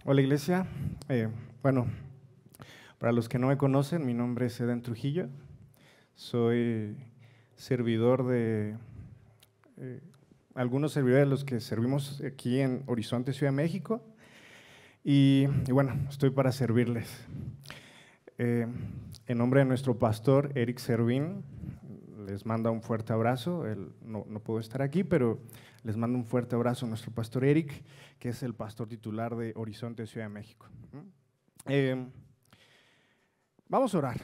Hola iglesia. Eh, bueno, para los que no me conocen, mi nombre es Eden Trujillo. Soy servidor de eh, algunos servidores de los que servimos aquí en Horizonte, Ciudad de México. Y bueno, estoy para servirles. Eh, en nombre de nuestro pastor Eric Servín, les manda un fuerte abrazo. Él no pudo estar aquí, pero les mando un fuerte abrazo a nuestro pastor Eric, que es el pastor titular de Horizonte, Ciudad de México. Vamos a orar.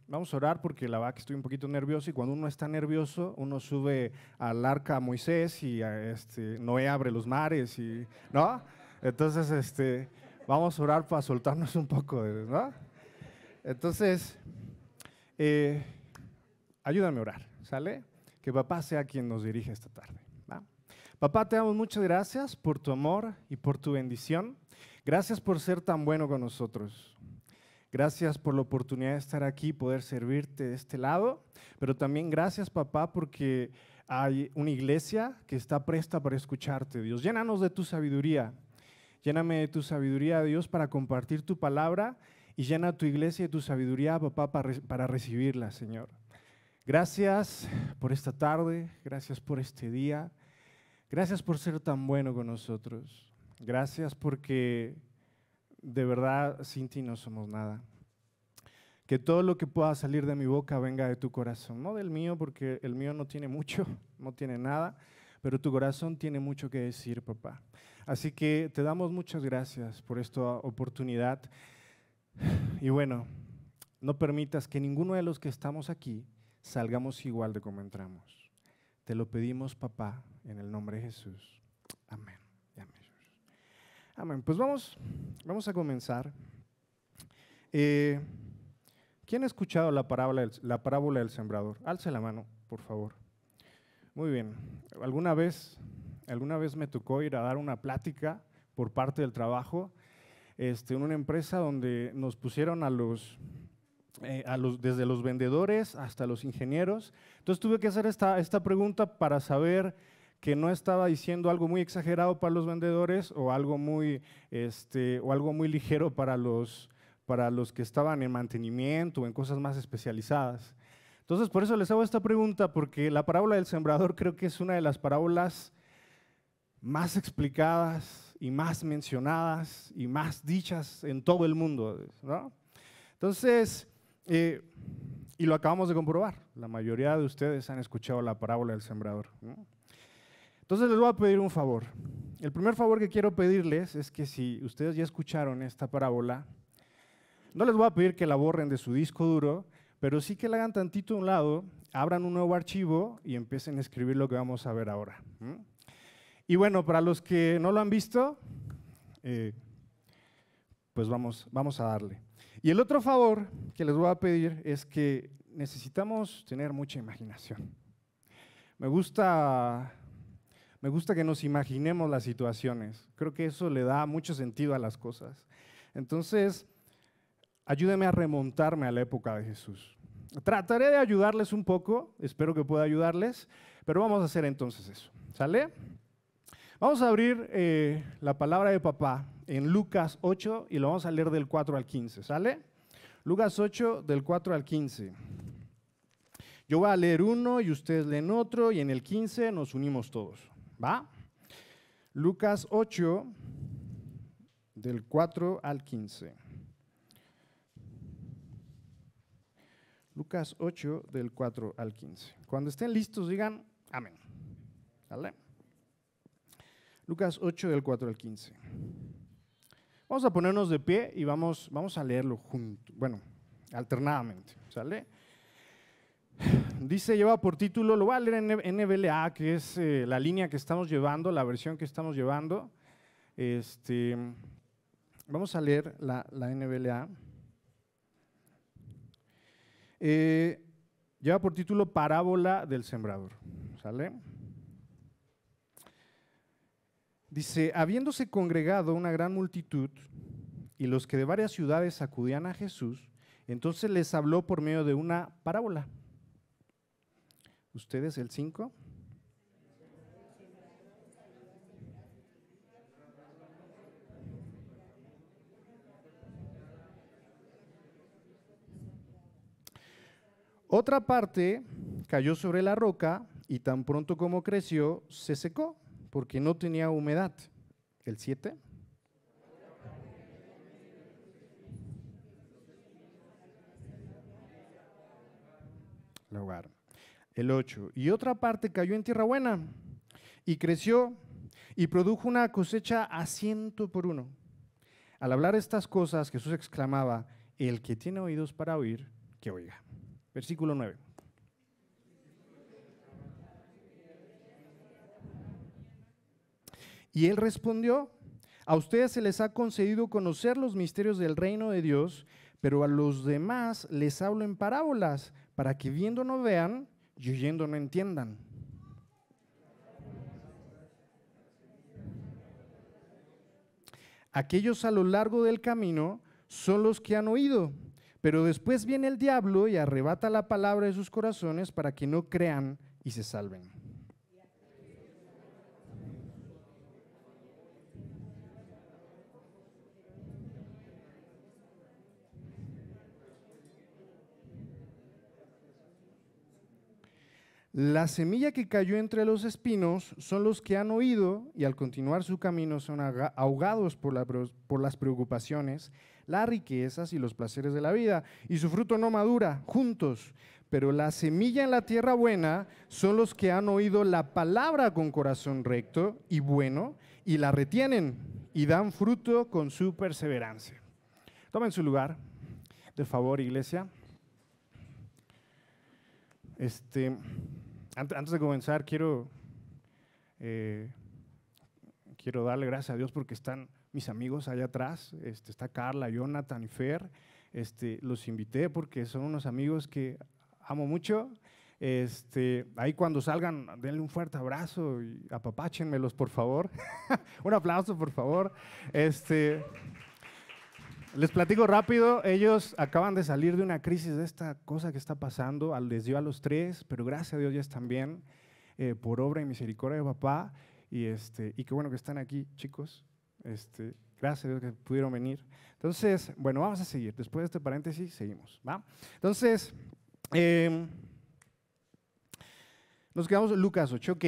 Vamos a orar porque la verdad que estoy un poquito nervioso y cuando uno está nervioso, uno sube al arca a Moisés y Noé abre los mares, ¿no? Entonces, vamos a orar para soltarnos un poco, ¿no? Entonces, eh, ayúdame a orar, ¿sale? Que papá sea quien nos dirija esta tarde, ¿va? Papá, te damos muchas gracias por tu amor y por tu bendición. Gracias por ser tan bueno con nosotros. Gracias por la oportunidad de estar aquí, poder servirte de este lado, pero también gracias, papá, porque hay una iglesia que está presta para escucharte, Dios. Llénanos de tu sabiduría, lléname de tu sabiduría, Dios, para compartir tu palabra y llena tu iglesia de tu sabiduría, papá, para recibirla, Señor. Gracias por esta tarde, gracias por este día, gracias por ser tan bueno con nosotros. Gracias porque de verdad sin ti no somos nada. Que todo lo que pueda salir de mi boca venga de tu corazón, no del mío, porque el mío no tiene mucho, no tiene nada, pero tu corazón tiene mucho que decir, papá. Así que te damos muchas gracias por esta oportunidad. Y bueno, no permitas que ninguno de los que estamos aquí salgamos igual de como entramos. Te lo pedimos, papá, en el nombre de Jesús. Amén. Amén. Amén. Pues vamos a comenzar. ¿Quién ha escuchado la parábola del sembrador? Alce la mano, por favor. Muy bien. ¿Alguna vez me tocó ir a dar una plática por parte del trabajo en una empresa donde nos pusieron desde los vendedores hasta los ingenieros? Entonces tuve que hacer esta pregunta para saber que no estaba diciendo algo muy exagerado para los vendedores o algo muy ligero para los que estaban en mantenimiento o en cosas más especializadas. Entonces, por eso les hago esta pregunta, porque la parábola del sembrador creo que es una de las parábolas más explicadas y más mencionadas y más dichas en todo el mundo, ¿no? Entonces, y lo acabamos de comprobar, la mayoría de ustedes han escuchado la parábola del sembrador, ¿no? Entonces les voy a pedir un favor. El primer favor que quiero pedirles es que si ustedes ya escucharon esta parábola, no les voy a pedir que la borren de su disco duro, pero sí que la hagan tantito a un lado, abran un nuevo archivo y empiecen a escribir lo que vamos a ver ahora. Y bueno, para los que no lo han visto, pues vamos a darle. Y el otro favor que les voy a pedir es que necesitamos tener mucha imaginación. Me gusta que nos imaginemos las situaciones. Creo que eso le da mucho sentido a las cosas. Entonces, ayúdenme a remontarme a la época de Jesús. Trataré de ayudarles un poco, espero que pueda ayudarles, pero vamos a hacer entonces eso. ¿Sale? Vamos a abrir la palabra de papá en Lucas 8 y lo vamos a leer del 4 al 15. ¿Sale? Lucas 8 del 4 al 15. Yo voy a leer uno y ustedes leen otro y en el 15 nos unimos todos. ¿Va? Lucas 8 del 4 al 15. Lucas 8 del 4 al 15. Cuando estén listos digan amén. ¿Vale? Lucas 8 del 4 al 15. Vamos a ponernos de pie y vamos a leerlo juntos, bueno, alternadamente, ¿sale? Dice, lleva por título, lo voy a leer en NBLA, que es la línea que estamos llevando, la versión que estamos llevando. Vamos a leer la NBLA. Lleva por título Parábola del Sembrador, ¿sale? Dice, habiéndose congregado una gran multitud y los que de varias ciudades acudían a Jesús, entonces les habló por medio de una parábola. ¿Ustedes el 5? otra parte cayó sobre la roca y tan pronto como creció, se secó, porque no tenía humedad. El 7. Lugar. El 8. Y otra parte cayó en tierra buena y creció y produjo una cosecha a 100 por 1. Al hablar estas cosas, Jesús exclamaba: el que tiene oídos para oír, que oiga. Versículo 9. Y él respondió: a ustedes se les ha concedido conocer los misterios del reino de Dios, pero a los demás les hablo en parábolas, para que viendo no vean y oyendo no entiendan. Aquellos a lo largo del camino son los que han oído, pero después viene el diablo y arrebata la palabra de sus corazones para que no crean y se salven. La semilla que cayó entre los espinos son los que han oído y al continuar su camino son ahogados por las preocupaciones, las riquezas y los placeres de la vida, y su fruto no madura juntos. Pero la semilla en la tierra buena son los que han oído la palabra con corazón recto y bueno y la retienen y dan fruto con su perseverancia. Tomen su lugar, de favor, iglesia. Antes de comenzar, quiero darle gracias a Dios porque están mis amigos allá atrás. Está Carla, Jonathan y Fer. Los invité porque son unos amigos que amo mucho. Ahí cuando salgan, denle un fuerte abrazo y apapáchenmelos, por favor. Un aplauso, por favor. Les platico rápido, ellos acaban de salir de una crisis de esta cosa que está pasando, les dio a los 3, pero gracias a Dios ya están bien, por obra y misericordia de papá, y qué bueno que están aquí, chicos, gracias a Dios que pudieron venir. Entonces, bueno, vamos a seguir, después de este paréntesis, seguimos, ¿va? Entonces, nos quedamos en Lucas 8, ok.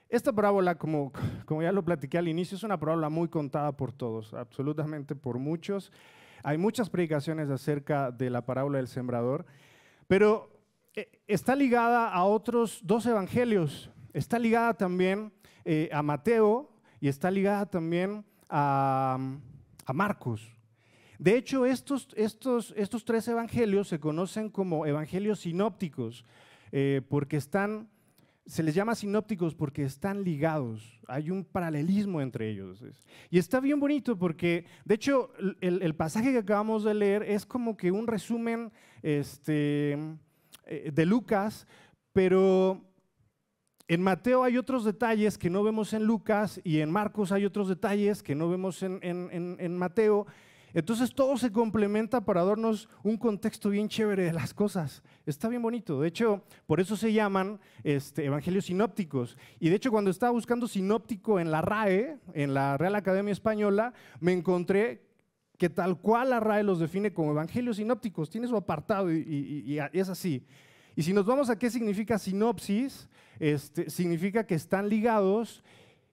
Esta parábola, como ya lo platiqué al inicio, es una parábola muy contada por todos, absolutamente por muchos. Hay muchas predicaciones acerca de la parábola del sembrador, pero está ligada a otros 2 evangelios. Está ligada también a Mateo y está ligada también a Marcos. De hecho, estos 3 evangelios se conocen como evangelios sinópticos, porque se les llama sinópticos porque están ligados, hay un paralelismo entre ellos. Y está bien bonito porque, de hecho, el pasaje que acabamos de leer es como que un resumen de Lucas, pero en Mateo hay otros detalles que no vemos en Lucas y en Marcos hay otros detalles que no vemos en Mateo. Entonces todo se complementa para darnos un contexto bien chévere de las cosas. Está bien bonito. De hecho, por eso se llaman evangelios sinópticos. Y de hecho, cuando estaba buscando sinóptico en la RAE, en la Real Academia Española, me encontré que tal cual la RAE los define como evangelios sinópticos. Tiene su apartado y es así. Y si nos vamos a qué significa sinopsis, significa que están ligados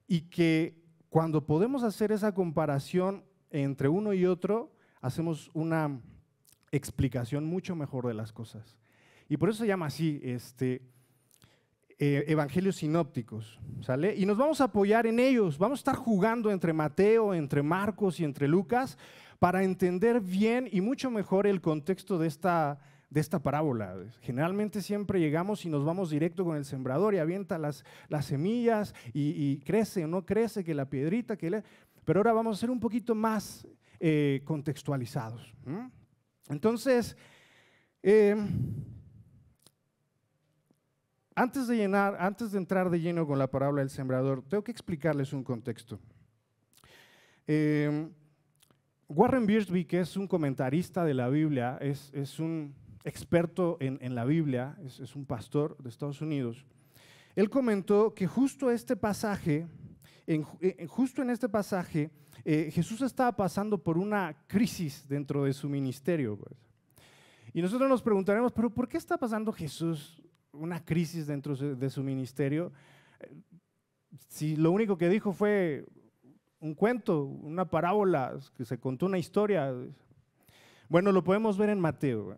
y que cuando podemos hacer esa comparación entre uno y otro, hacemos una explicación mucho mejor de las cosas. Y por eso se llama así, evangelios sinópticos, ¿sale? Y nos vamos a apoyar en ellos, vamos a estar jugando entre Mateo, entre Marcos y entre Lucas para entender bien y mucho mejor el contexto de esta parábola. Generalmente siempre llegamos y nos vamos directo con el sembrador y avienta las semillas y crece o no crece, que la piedrita, pero ahora vamos a ser un poquito más contextualizados. Entonces, antes de entrar de lleno con la parábola del sembrador, tengo que explicarles un contexto. Warren Wiersbe, que es un comentarista de la Biblia, es un experto en la Biblia, es un pastor de Estados Unidos. Él comentó que justo en este pasaje, Jesús estaba pasando por una crisis dentro de su ministerio. Y Y nosotros nos preguntaremos, ¿pero por qué está pasando Jesús una crisis dentro de su ministerio? Si lo único que dijo fue un cuento, una parábola, que se contó una historia. Bueno, lo podemos ver en Mateo.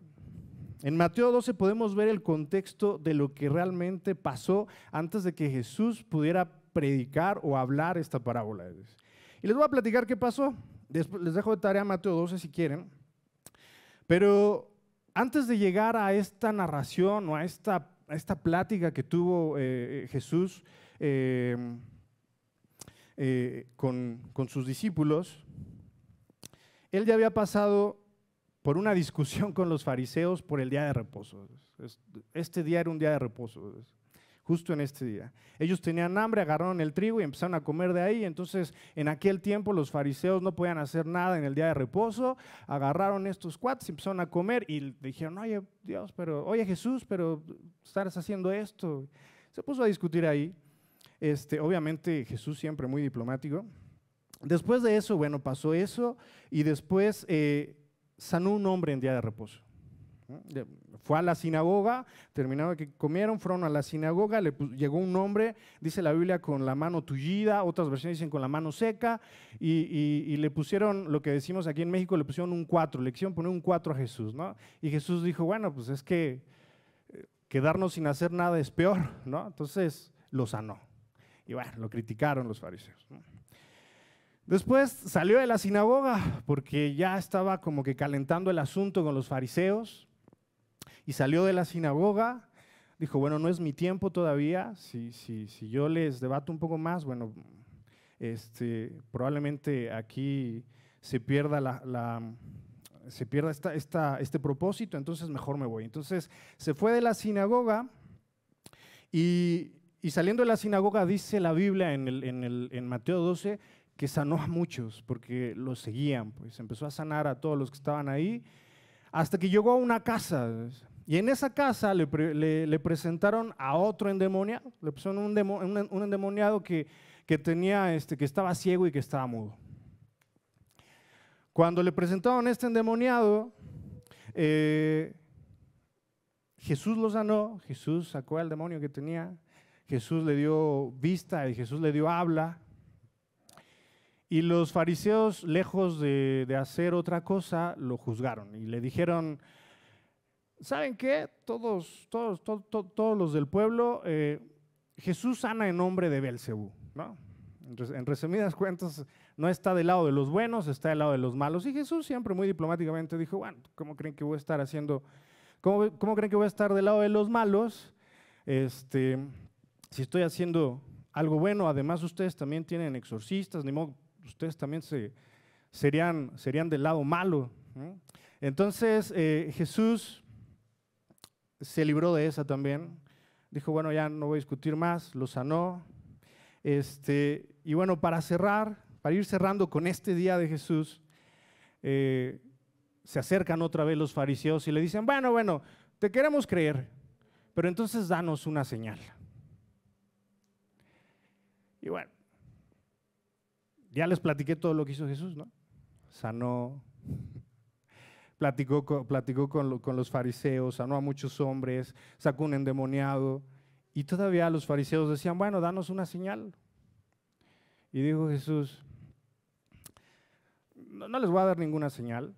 En Mateo 12 podemos ver el contexto de lo que realmente pasó antes de que Jesús pudiera predicar o hablar esta parábola. Y les voy a platicar qué pasó. Después les dejo de tarea Mateo 12 si quieren. Pero antes de llegar a esta narración o a esta plática que tuvo Jesús con sus discípulos, él ya había pasado por una discusión con los fariseos por el día de reposo. Este día era un día de reposo, justo en este día. Ellos tenían hambre, agarraron el trigo y empezaron a comer de ahí. Entonces, en aquel tiempo los fariseos no podían hacer nada en el día de reposo. Agarraron estos cuates y empezaron a comer y dijeron, oye Dios, oye Jesús, pero estás haciendo esto. Se puso a discutir ahí. Obviamente Jesús siempre muy diplomático. Después de eso, bueno, pasó eso y después sanó un hombre en día de reposo. Fue a la sinagoga, terminaron que comieron, fueron a la sinagoga, llegó un hombre, dice la Biblia, con la mano tullida, otras versiones dicen con la mano seca, y le pusieron, lo que decimos aquí en México, le pusieron un 4, le quisieron poner un 4 a Jesús, ¿no? Y Jesús dijo, bueno, pues es que quedarnos sin hacer nada es peor, ¿no? Entonces lo sanó. Y bueno, lo criticaron los fariseos, ¿no? Después salió de la sinagoga porque ya estaba como que calentando el asunto con los fariseos y salió de la sinagoga, dijo, bueno, no es mi tiempo todavía, si yo les debato un poco más, bueno, probablemente aquí se pierda este propósito, entonces mejor me voy. Entonces se fue de la sinagoga y saliendo de la sinagoga dice la Biblia en Mateo 12, que sanó a muchos porque los seguían, pues empezó a sanar a todos los que estaban ahí, hasta que llegó a una casa, y en esa casa le presentaron a otro endemoniado, le pusieron un endemoniado que tenía, que estaba ciego y que estaba mudo. Cuando le presentaron a este endemoniado, Jesús lo sanó, Jesús sacó al demonio que tenía, Jesús le dio vista y Jesús le dio habla. Y los fariseos, lejos de hacer otra cosa, lo juzgaron y le dijeron, ¿saben qué? Todos los del pueblo, Jesús sana en nombre de Beelzebú, ¿no? En resumidas cuentas, no está del lado de los buenos, está del lado de los malos. Y Jesús siempre muy diplomáticamente dijo, bueno, ¿cómo creen que voy a estar cómo creen que voy a estar del lado de los malos? Si estoy haciendo algo bueno, además ustedes también tienen exorcistas, ni modo, ustedes también serían del lado malo, ¿no? Entonces Jesús se libró de esa también, dijo, bueno, ya no voy a discutir más, lo sanó. Y bueno, para ir cerrando con este día de Jesús, se acercan otra vez los fariseos y le dicen, bueno, te queremos creer, pero entonces danos una señal. Y bueno, ya les platiqué todo lo que hizo Jesús, ¿no? Sanó, platicó con los fariseos, sanó a muchos hombres, sacó un endemoniado, y todavía los fariseos decían, bueno, danos una señal. Y dijo Jesús, no les voy a dar ninguna señal,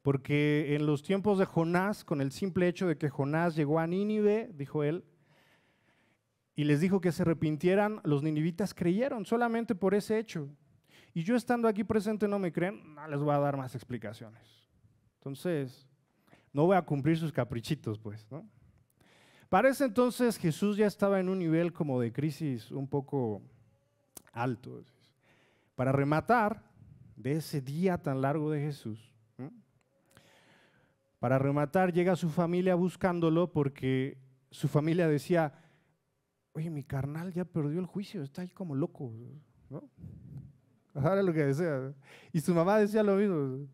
porque en los tiempos de Jonás, con el simple hecho de que Jonás llegó a Nínive, dijo él, y les dijo que se arrepintieran, los ninivitas creyeron solamente por ese hecho. Y yo estando aquí presente no me creen, no les voy a dar más explicaciones. Entonces, no voy a cumplir sus caprichitos, pues, ¿no? Para ese entonces Jesús ya estaba en un nivel como de crisis un poco alto. Para rematar de ese día tan largo de Jesús, ¿no? Para rematar llega su familia buscándolo porque su familia decía, oye, mi carnal ya perdió el juicio, está ahí como loco, ¿no? Ahora lo que decía. Y su mamá decía lo mismo.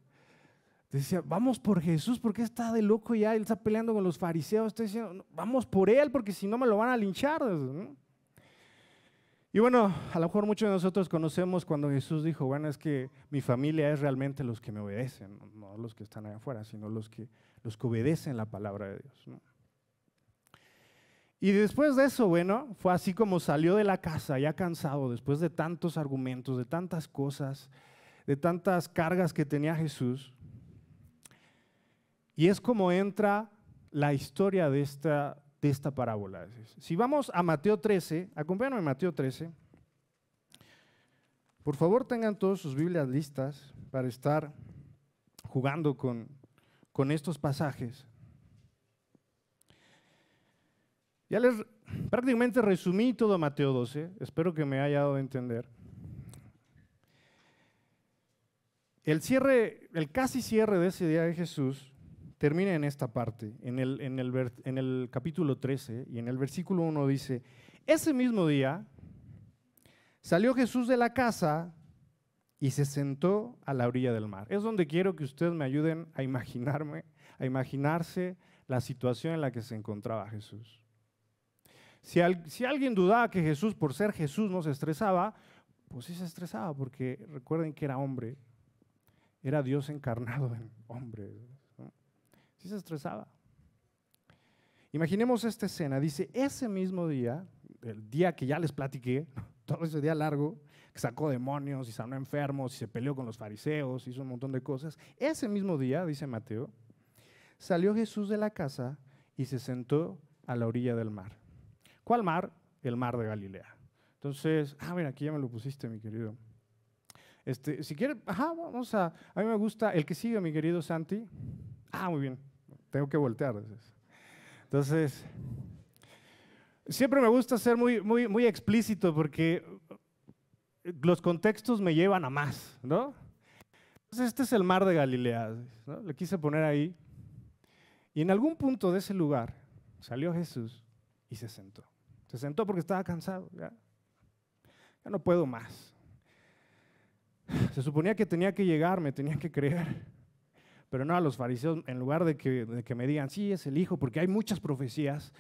Decía, vamos por Jesús, porque está de loco ya, él está peleando con los fariseos, está diciendo, vamos por él, porque si no me lo van a linchar, ¿no? Y bueno, a lo mejor muchos de nosotros conocemos cuando Jesús dijo, bueno, es que mi familia es realmente los que me obedecen, no los que están allá afuera, sino los que obedecen la palabra de Dios, ¿no? Y después de eso, bueno, fue así como salió de la casa, ya cansado, después de tantos argumentos, de tantas cosas, de tantas cargas que tenía Jesús. Y es como entra la historia de esta parábola. Si vamos a Mateo 13, acompáñenme a Mateo 13. Por favor, tengan todas sus Biblias listas para estar jugando con estos pasajes. Ya les prácticamente resumí todo Mateo 12, espero que me haya dado a entender. El casi cierre de ese día de Jesús termina en esta parte, en el capítulo 13, y en el versículo 1 dice, ese mismo día salió Jesús de la casa y se sentó a la orilla del mar. Es donde quiero que ustedes me ayuden a imaginarse la situación en la que se encontraba Jesús. Si alguien dudaba que Jesús, por ser Jesús, no se estresaba, pues sí se estresaba, porque recuerden que era hombre, era Dios encarnado en hombre, ¿no? Sí se estresaba. Imaginemos esta escena, dice, ese mismo día, el día que ya les platiqué, todo ese día largo, que sacó demonios y sanó enfermos y se peleó con los fariseos, hizo un montón de cosas, ese mismo día, dice Mateo, salió Jesús de la casa y se sentó a la orilla del mar. ¿Cuál mar? El mar de Galilea. Entonces, mira, aquí ya me lo pusiste, mi querido. Si quieres, a mí me gusta el que sigue, mi querido Santi. Muy bien, tengo que voltear. Entonces, siempre me gusta ser muy explícito porque los contextos me llevan a más, ¿no? Entonces, este es el mar de Galilea, ¿no? Le quise poner ahí. Y en algún punto de ese lugar salió Jesús y se sentó. Se sentó porque estaba cansado, ya no puedo más. Se suponía que tenía que llegar, me tenía que creer. Pero no, a los fariseos, en lugar de que me digan, sí, es el Hijo, porque hay muchas profecías,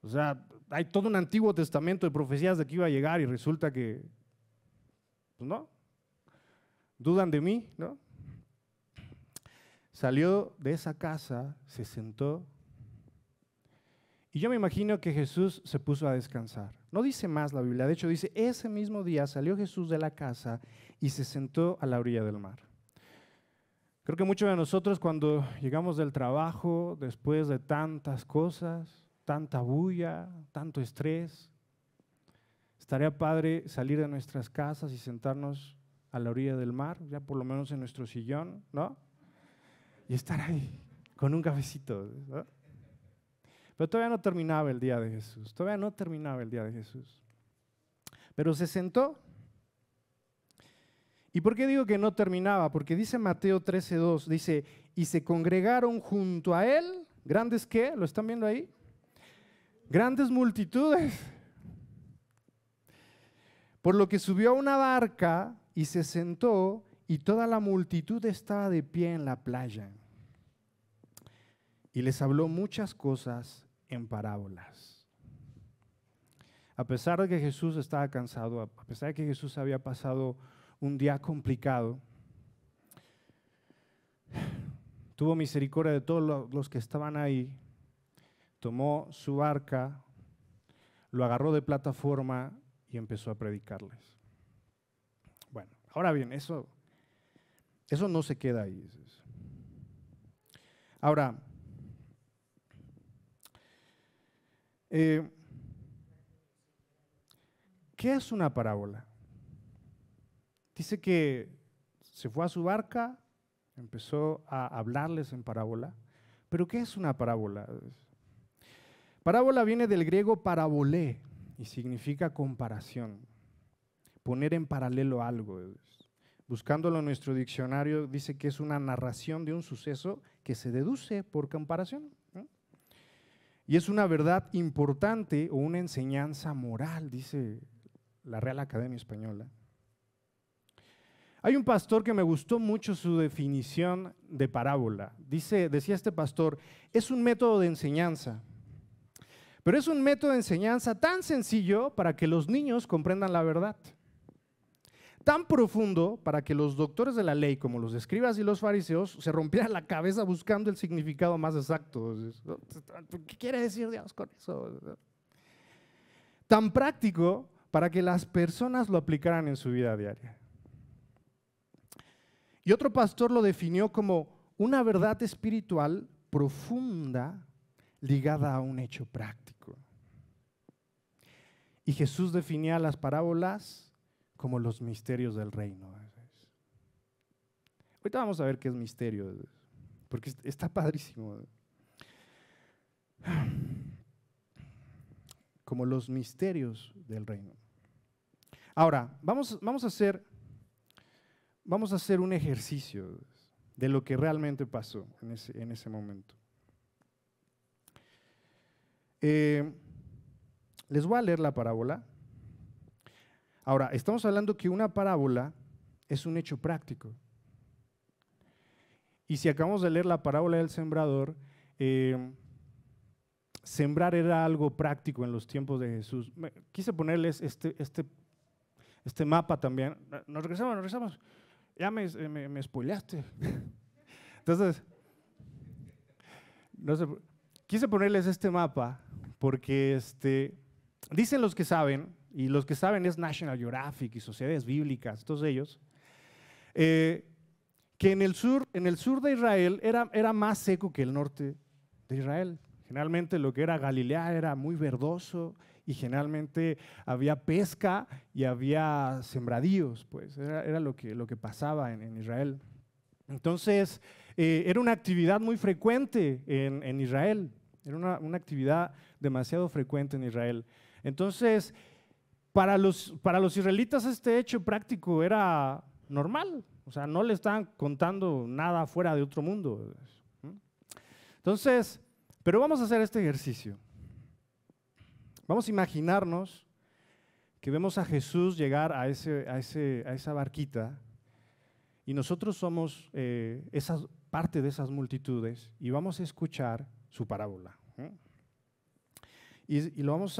o sea, hay todo un Antiguo Testamento de profecías de que iba a llegar y resulta que, pues no, dudan de mí, ¿no? Salió de esa casa, se sentó. Y yo me imagino que Jesús se puso a descansar. No dice más la Biblia, de hecho dice, ese mismo día salió Jesús de la casa y se sentó a la orilla del mar. Creo que muchos de nosotros cuando llegamos del trabajo, después de tantas cosas, tanta bulla, tanto estrés, estaría padre salir de nuestras casas y sentarnos a la orilla del mar, ya por lo menos en nuestro sillón, ¿no? Y estar ahí con un cafecito, ¿no? Pero todavía no terminaba el día de Jesús, todavía no terminaba el día de Jesús. Pero se sentó. ¿Y por qué digo que no terminaba? Porque dice Mateo 13:2, dice, y se congregaron junto a él, ¿grandes qué? ¿Lo están viendo ahí? Grandes multitudes. Por lo que subió a una barca y se sentó, y toda la multitud estaba de pie en la playa. Y les habló muchas cosas en parábolas. A pesar de que Jesús estaba cansado, a pesar de que Jesús había pasado un día complicado, tuvo misericordia de todos los que estaban ahí, tomó su barca, lo agarró de plataforma y empezó a predicarles. Bueno, ahora bien, eso no se queda ahí. Ahora, ¿qué es una parábola? Dice que se fue a su barca, empezó a hablarles en parábola. ¿Pero qué es una parábola? Parábola viene del griego parabolé y significa comparación, poner en paralelo algo. Buscándolo en nuestro diccionario dice que es una narración de un suceso que se deduce por comparación, ¿no? Y es una verdad importante o una enseñanza moral, dice la Real Academia Española. Hay un pastor que me gustó mucho su definición de parábola. Decía este pastor, es un método de enseñanza Pero es un método de enseñanza tan sencillo para que los niños comprendan la verdad, tan profundo para que los doctores de la ley, como los escribas y los fariseos, se rompieran la cabeza buscando el significado más exacto. ¿Qué quiere decir Dios con eso? Tan práctico para que las personas lo aplicaran en su vida diaria. Y otro pastor lo definió como una verdad espiritual profunda ligada a un hecho práctico. Y Jesús definía las parábolas como los misterios del reino. Ahorita vamos a ver qué es misterio, porque está padrísimo. Como los misterios del reino. Ahora, vamos a hacer un ejercicio de lo que realmente pasó en ese momento. Les voy a leer la parábola. Ahora, estamos hablando que una parábola es un hecho práctico. Y si acabamos de leer la parábola del sembrador, sembrar era algo práctico en los tiempos de Jesús. Quise ponerles este mapa también. Nos regresamos. Ya me spoileaste. Entonces, no sé, quise ponerles este mapa porque dicen los que saben, y los que saben es National Geographic y sociedades bíblicas, todos ellos, que en el sur de Israel era más seco que el norte de Israel. Generalmente lo que era Galilea era muy verdoso y generalmente había pesca y había sembradíos, pues era lo que pasaba en Israel. Entonces, era una actividad muy frecuente en Israel, era una actividad demasiado frecuente en Israel. Entonces, para los israelitas este hecho práctico era normal, o sea, no le estaban contando nada fuera de otro mundo. Entonces, pero vamos a hacer este ejercicio. Vamos a imaginarnos que vemos a Jesús llegar a esa barquita y nosotros somos parte de esas multitudes y vamos a escuchar su parábola. Y lo vamos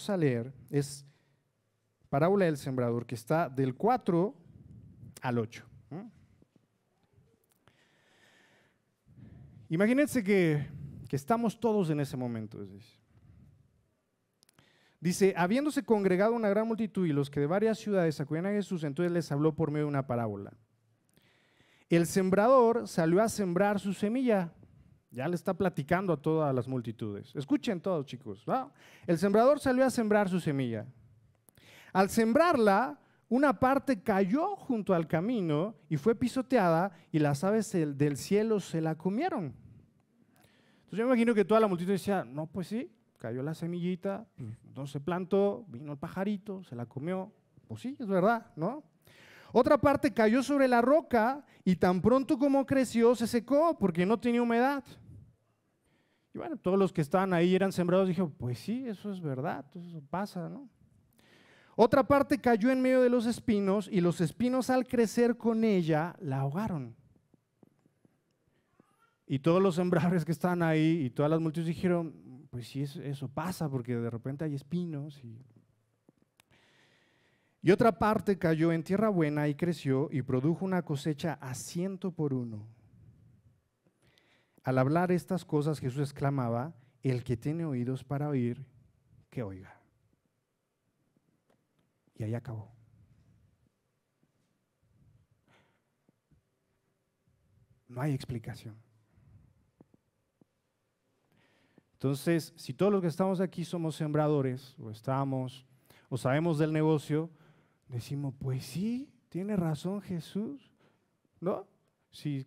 a leer, es parábola del sembrador, que está del 4 al 8. Imagínense que estamos todos en ese momento. Dice, habiéndose congregado una gran multitud y los que de varias ciudades acudían a Jesús, entonces les habló por medio de una parábola. El sembrador salió a sembrar su semilla. Ya le está platicando a todas las multitudes. Escuchen todos, chicos, ¿no? El sembrador salió a sembrar su semilla. Al sembrarla, una parte cayó junto al camino y fue pisoteada y las aves del cielo se la comieron. Entonces yo me imagino que toda la multitud decía, no, pues sí, cayó la semillita, entonces se plantó, vino el pajarito, se la comió. Pues sí, es verdad, ¿no? Otra parte cayó sobre la roca y tan pronto como creció se secó porque no tenía humedad. Y bueno, todos los que estaban ahí eran sembrados, dijeron, pues sí, eso es verdad, eso pasa, ¿no? Otra parte cayó en medio de los espinos y los espinos al crecer con ella la ahogaron. Y todos los sembradores que estaban ahí y todas las multitudes dijeron, pues sí, eso pasa porque de repente hay espinos. Y otra parte cayó en tierra buena y creció y produjo una cosecha a 100 por 1. Al hablar estas cosas Jesús exclamaba, el que tiene oídos para oír, que oiga. Y ahí acabó. No hay explicación. Entonces, si todos los que estamos aquí somos sembradores, o sabemos del negocio, decimos, pues sí, tiene razón Jesús, ¿no? Si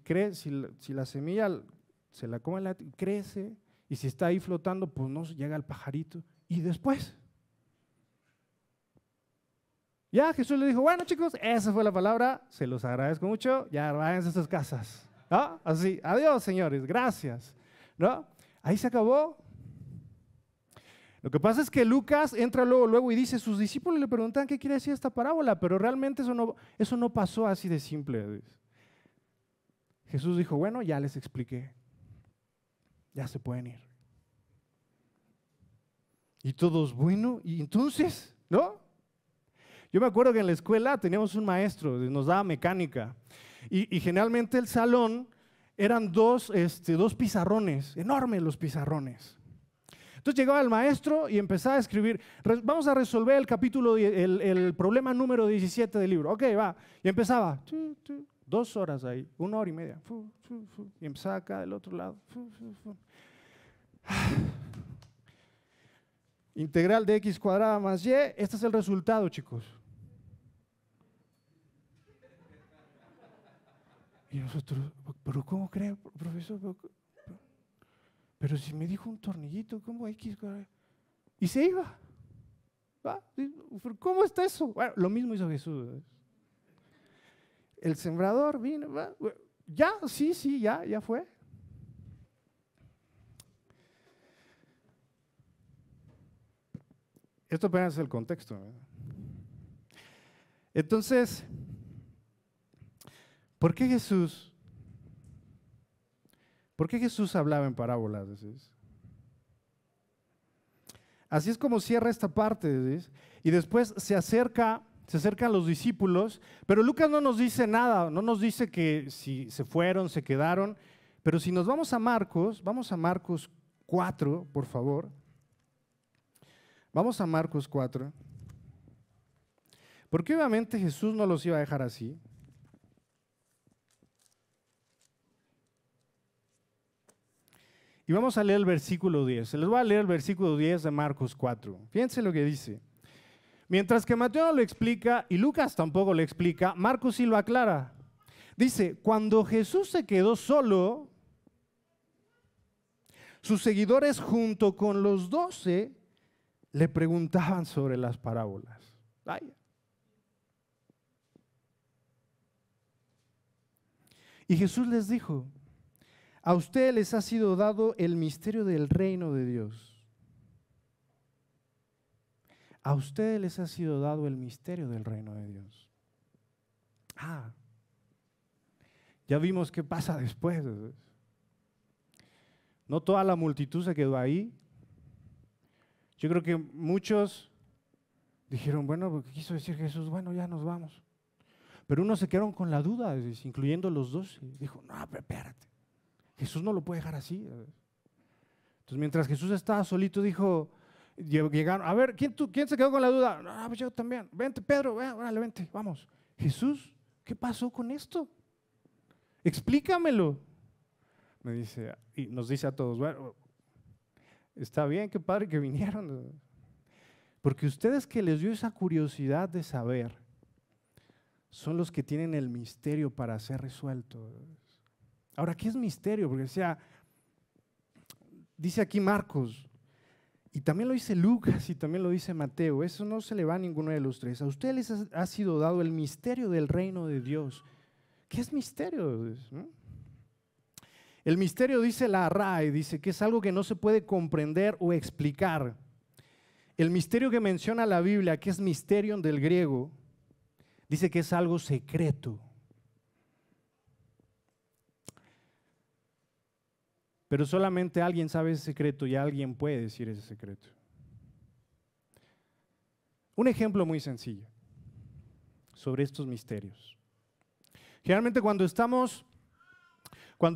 la semilla se la come, crece, y si está ahí flotando, pues no llega el pajarito. ¿Y después? Ya Jesús le dijo, bueno chicos, esa fue la palabra, se los agradezco mucho, ya váyanse a sus casas. ¿No? Así, adiós señores, gracias. ¿No? Ahí se acabó. Lo que pasa es que Lucas entra luego y dice, sus discípulos le preguntan qué quiere decir esta parábola, pero realmente eso no pasó así de simple. Jesús dijo, bueno, ya les expliqué. ya se pueden ir. Y todos, bueno, y entonces, ¿no? Yo me acuerdo que en la escuela teníamos un maestro, nos daba mecánica, y generalmente el salón eran dos pizarrones, enormes los pizarrones. Entonces llegaba el maestro y empezaba a escribir, vamos a resolver el capítulo, el problema número 17 del libro. Ok, va. Y empezaba, 2 horas ahí, 1 hora y media. Y empezaba acá del otro lado. Integral de x cuadrada más y, este es el resultado, chicos. Y nosotros, ¿pero cómo cree, profesor? Pero si me dijo un tornillito, ¿cómo X? Y se iba. ¿Va? ¿Cómo está eso? Bueno, lo mismo hizo Jesús. El sembrador vino, ¿va? Ya, sí, ya fue. Esto apenas es el contexto, ¿verdad? Entonces, ¿por qué Jesús hablaba en parábolas? Así es como cierra esta parte, ¿sí? Y después se acercan los discípulos, pero Lucas no nos dice nada, no nos dice que si se fueron, se quedaron, pero si nos vamos a Marcos 4, por favor. Vamos a Marcos 4, porque obviamente Jesús no los iba a dejar así. Y vamos a leer el versículo 10. Se les voy a leer el versículo 10 de Marcos 4. Fíjense lo que dice. Mientras que Mateo no lo explica y Lucas tampoco lo explica, Marcos sí lo aclara. Dice, cuando Jesús se quedó solo, sus seguidores junto con los 12 le preguntaban sobre las parábolas. Vaya. Y Jesús les dijo, a ustedes les ha sido dado el misterio del reino de Dios. A ustedes les ha sido dado el misterio del reino de Dios. Ya vimos qué pasa después. No toda la multitud se quedó ahí. Yo creo que muchos dijeron, bueno, ¿qué quiso decir Jesús? Bueno, ya nos vamos. Pero unos se quedaron con la duda, incluyendo los 12. Dijo, no, pero espérate. Jesús no lo puede dejar así. Entonces, mientras Jesús estaba solito, dijo, llegaron, a ver, ¿quién se quedó con la duda? No, pues yo también. Vente, Pedro, órale, vente, vamos. Jesús, ¿qué pasó con esto? Explícamelo. Me dice, y nos dice a todos, bueno, está bien, qué padre que vinieron. Porque ustedes que les dio esa curiosidad de saber, son los que tienen el misterio para ser resuelto. Ahora, ¿qué es misterio? Porque dice aquí Marcos, y también lo dice Lucas y también lo dice Mateo, eso no se le va a ninguno de los tres. A ustedes les ha sido dado el misterio del reino de Dios. ¿Qué es misterio? El misterio, dice la RAE, dice que es algo que no se puede comprender o explicar. El misterio que menciona la Biblia, que es misterium del griego, dice que es algo secreto. Pero solamente alguien sabe ese secreto y alguien puede decir ese secreto. Un ejemplo muy sencillo sobre estos misterios. Generalmente cuando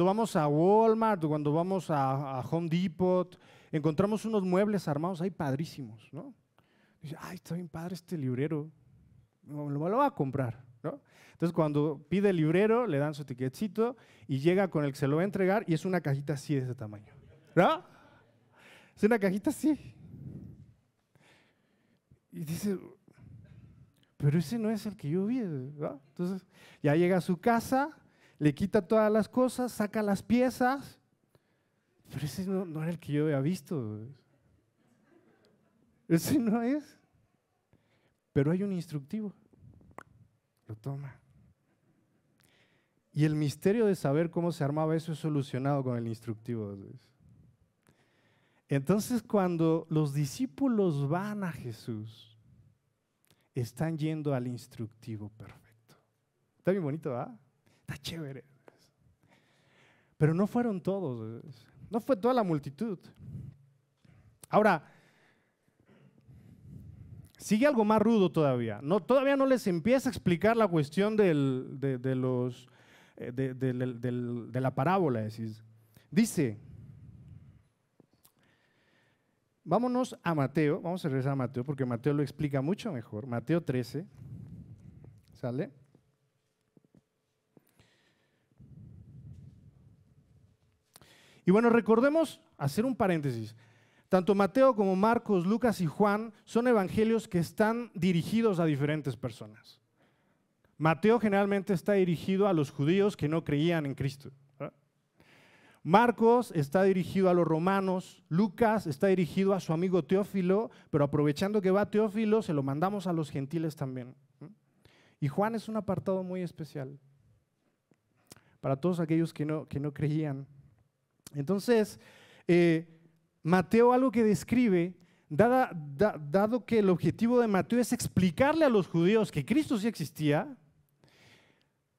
vamos a Walmart o cuando vamos a Home Depot, encontramos unos muebles armados ahí padrísimos, ¿no? Dice, ay, está bien padre este librero, me lo voy a comprar, ¿no? Entonces cuando pide el librero, le dan su etiquetcito y llega con el que se lo va a entregar y es una cajita así de ese tamaño, ¿no? Es una cajita así. Y dice, pero ese no es el que yo vi, ¿no? Entonces ya llega a su casa, le quita todas las cosas, saca las piezas, pero ese no era el que yo había visto. Ese no es. Pero hay un instructivo. Lo toma. Y el misterio de saber cómo se armaba eso es solucionado con el instructivo. Entonces, cuando los discípulos van a Jesús, están yendo al instructivo perfecto. Está bien bonito, ¿verdad? Está chévere. Pero no fueron todos. No fue toda la multitud. Ahora, sigue algo más rudo todavía. Todavía no les empieza a explicar la cuestión de la parábola. Dice, vámonos a Mateo, vamos a regresar a Mateo porque Mateo lo explica mucho mejor. Mateo 13, ¿sale? Y bueno, recordemos, hacer un paréntesis. Tanto Mateo como Marcos, Lucas y Juan son evangelios que están dirigidos a diferentes personas. Mateo generalmente está dirigido a los judíos que no creían en Cristo. Marcos está dirigido a los romanos, Lucas está dirigido a su amigo Teófilo, pero aprovechando que va Teófilo, se lo mandamos a los gentiles también. Y Juan es un apartado muy especial para todos aquellos que no creían. Entonces, Mateo algo que describe, dado que el objetivo de Mateo es explicarle a los judíos que Cristo sí existía,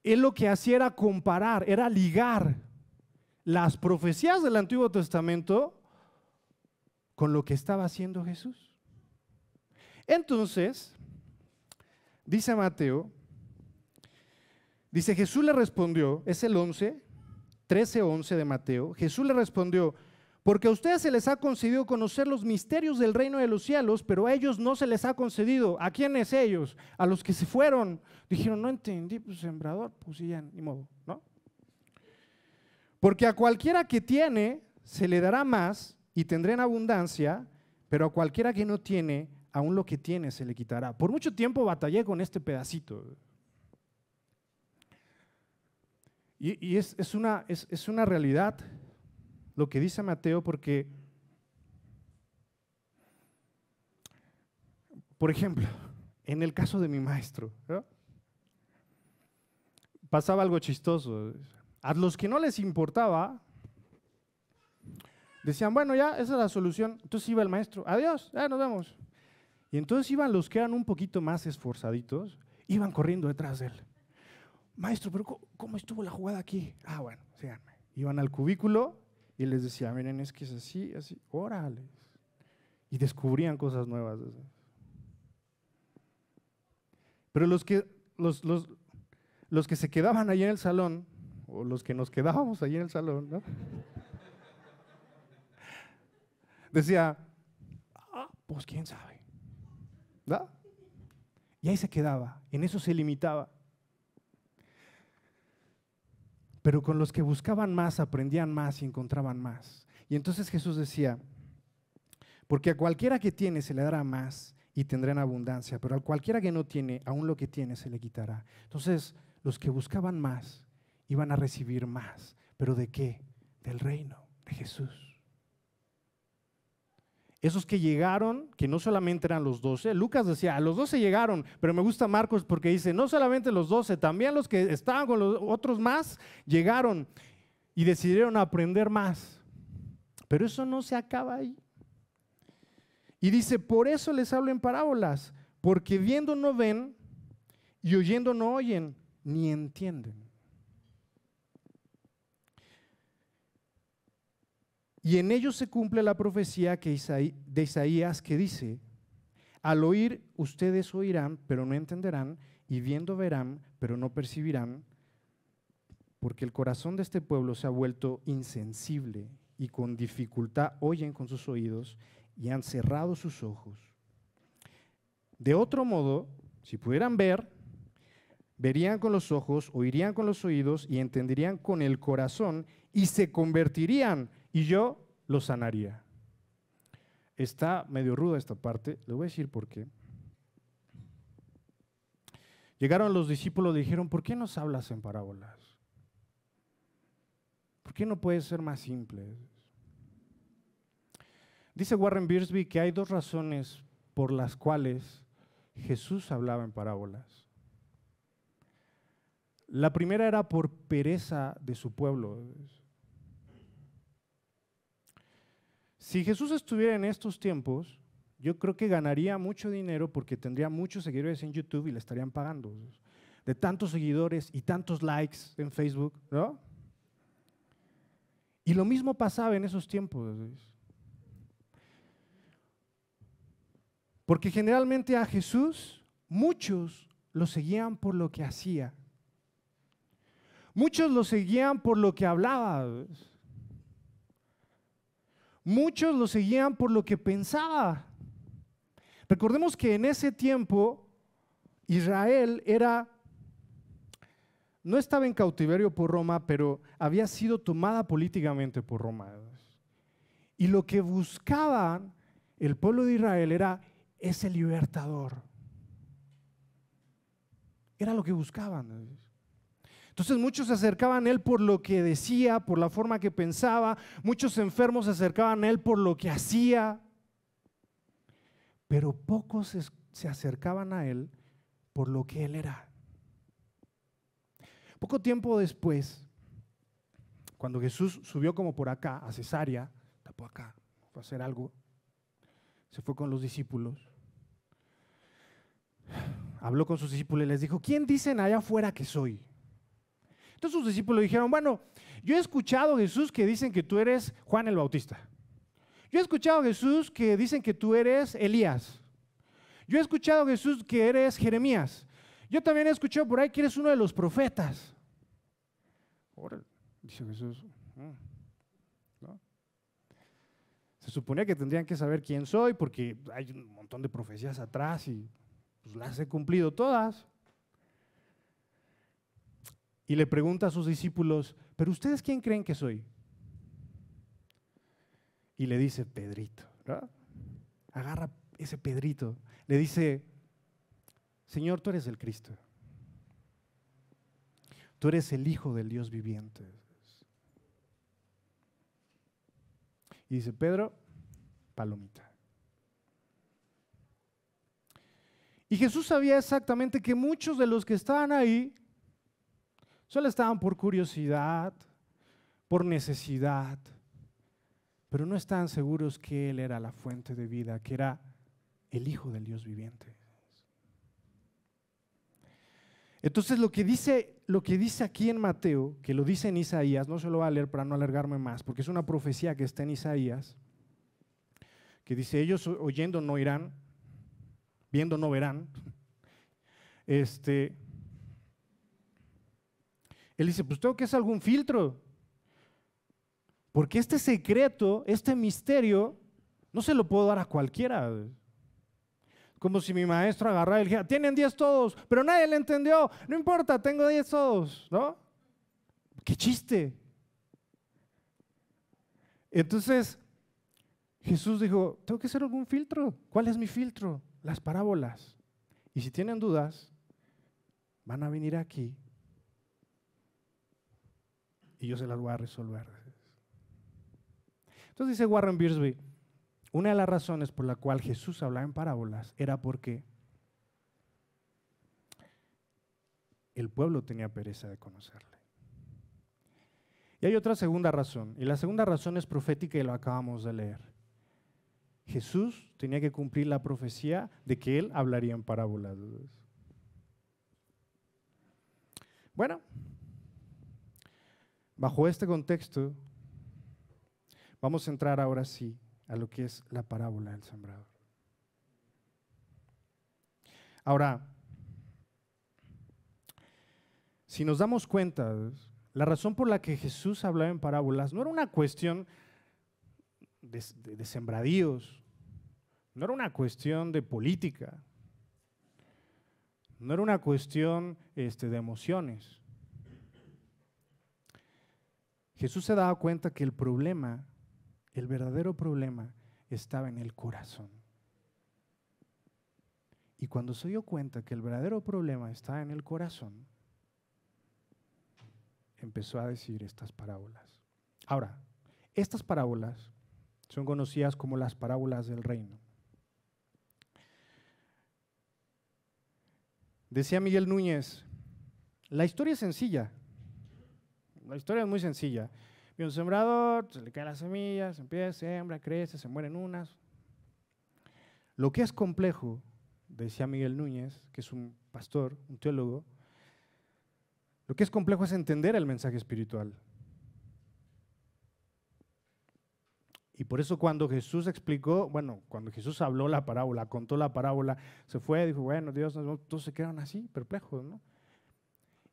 él lo que hacía era comparar, era ligar las profecías del Antiguo Testamento con lo que estaba haciendo Jesús. Entonces, dice Mateo, dice Jesús le respondió, es el 13:11 de Mateo, Jesús le respondió, porque a ustedes se les ha concedido conocer los misterios del reino de los cielos, pero a ellos no se les ha concedido. ¿A quiénes ellos? A los que se fueron. Dijeron, no entendí, pues sembrador, pues ya, ni modo, ¿no? Porque a cualquiera que tiene, se le dará más y tendrá en abundancia, pero a cualquiera que no tiene, aún lo que tiene se le quitará. Por mucho tiempo batallé con este pedacito. Y es una realidad lo que dice Mateo, porque, por ejemplo, en el caso de mi maestro, ¿no? Pasaba algo chistoso. A los que no les importaba, decían, bueno, ya, esa es la solución. Entonces iba el maestro, adiós, ya nos vemos. Y entonces iban los que eran un poquito más esforzaditos, iban corriendo detrás de él. Maestro, pero ¿cómo estuvo la jugada aquí? Ah, bueno, síganme. Iban al cubículo y les decía, miren, es que es así, así, órale. Y descubrían cosas nuevas. Pero los que se quedaban allí en el salón, o los que nos quedábamos allí en el salón, ¿no? Decía, pues quién sabe, ¿no? Y ahí se quedaba, en eso se limitaba. Pero con los que buscaban más, aprendían más y encontraban más. Y entonces Jesús decía, porque a cualquiera que tiene se le dará más y tendrá en abundancia, pero a cualquiera que no tiene, aún lo que tiene se le quitará. Entonces, los que buscaban más iban a recibir más. ¿Pero de qué? Del reino de Jesús. Esos que llegaron, que no solamente eran los 12, Lucas decía, a los 12 llegaron, pero me gusta Marcos porque dice, no solamente los 12, también los que estaban con los otros más, llegaron y decidieron aprender más. Pero eso no se acaba ahí. Y dice, por eso les hablo en parábolas, porque viendo no ven y oyendo no oyen, ni entienden. Y en ellos se cumple la profecía de Isaías que dice, al oír ustedes oirán, pero no entenderán, y viendo verán, pero no percibirán, porque el corazón de este pueblo se ha vuelto insensible y con dificultad oyen con sus oídos y han cerrado sus ojos. De otro modo, si pudieran ver, verían con los ojos, oirían con los oídos y entenderían con el corazón y se convertirían y yo los sanaría. Está medio ruda esta parte, le voy a decir por qué. Llegaron los discípulos y dijeron, ¿por qué nos hablas en parábolas? ¿Por qué no puede ser más simple? Dice Warren Wiersbe que hay dos razones por las cuales Jesús hablaba en parábolas. La primera era por pereza de su pueblo. Si Jesús estuviera en estos tiempos, yo creo que ganaría mucho dinero porque tendría muchos seguidores en YouTube y le estarían pagando. De tantos seguidores y tantos likes en Facebook, ¿no? Y lo mismo pasaba en esos tiempos. Porque generalmente a Jesús muchos lo seguían por lo que hacía. Muchos lo seguían por lo que hablaba. Muchos lo seguían por lo que pensaba. Recordemos que en ese tiempo Israel no estaba en cautiverio por Roma, pero había sido tomada políticamente por Roma. Y lo que buscaban el pueblo de Israel era ese libertador. Era lo que buscaban. Entonces muchos se acercaban a él por lo que decía, por la forma que pensaba. Muchos enfermos se acercaban a él por lo que hacía. Pero pocos se acercaban a él por lo que él era. Poco tiempo después, cuando Jesús subió como por acá, a Cesarea, tapó acá, fue a hacer algo, se fue con los discípulos, habló con sus discípulos y les dijo: ¿quién dicen allá afuera que soy? Entonces sus discípulos dijeron: bueno, yo he escuchado, Jesús, que dicen que tú eres Juan el Bautista. Yo he escuchado, Jesús, que dicen que tú eres Elías. Yo he escuchado, Jesús, que eres Jeremías. Yo también he escuchado por ahí que eres uno de los profetas. Ahora, dice Jesús, ¿no? Se suponía que tendrían que saber quién soy porque hay un montón de profecías atrás y pues las he cumplido todas. Y le pregunta a sus discípulos: ¿pero ustedes quién creen que soy? Y le dice Pedrito, ¿no? Agarra ese Pedrito, le dice: Señor, tú eres el Cristo. Tú eres el Hijo del Dios viviente. Y dice Pedro: palomita. Y Jesús sabía exactamente que muchos de los que estaban ahí solo estaban por curiosidad, por necesidad, pero no estaban seguros que Él era la fuente de vida, que era el Hijo del Dios viviente. Entonces lo que dice aquí en Mateo, que lo dice en Isaías, no se lo voy a leer para no alargarme más, porque es una profecía que está en Isaías, que dice: ellos oyendo no irán, viendo no verán. Él dice: pues tengo que hacer algún filtro, porque este secreto, este misterio, no se lo puedo dar a cualquiera. Como si mi maestro agarrara y dijera: tienen 10 todos, pero nadie le entendió. No importa, tengo 10 todos, ¿no? ¡Qué chiste! Entonces, Jesús dijo: tengo que hacer algún filtro. ¿Cuál es mi filtro? Las parábolas. Y si tienen dudas, van a venir aquí y yo se las voy a resolver. Entonces dice Warren Wiersbe: una de las razones por la cual Jesús hablaba en parábolas era porque el pueblo tenía pereza de conocerle. Y hay otra segunda razón, y la segunda razón es profética y lo acabamos de leer. Jesús tenía que cumplir la profecía de que Él hablaría en parábolas. Bueno, bajo este contexto, vamos a entrar ahora sí a lo que es la parábola del sembrador. Ahora, si nos damos cuenta, la razón por la que Jesús hablaba en parábolas no era una cuestión de sembradíos, no era una cuestión de política, no era una cuestión de emociones. Jesús se daba cuenta que el problema, el verdadero problema, estaba en el corazón. Y cuando se dio cuenta que el verdadero problema estaba en el corazón, empezó a decir estas parábolas. Ahora, estas parábolas son conocidas como las parábolas del reino. Decía Miguel Núñez: la historia es sencilla. La historia es muy sencilla. Viene un sembrador, se le caen las semillas, empieza, siembra, crece, se mueren unas. Lo que es complejo, decía Miguel Núñez, que es un pastor, un teólogo, lo que es complejo es entender el mensaje espiritual. Y por eso cuando Jesús explicó, cuando Jesús habló la parábola, contó la parábola, se fue, dijo, bueno, Dios, todos se quedaron así, perplejos, ¿no?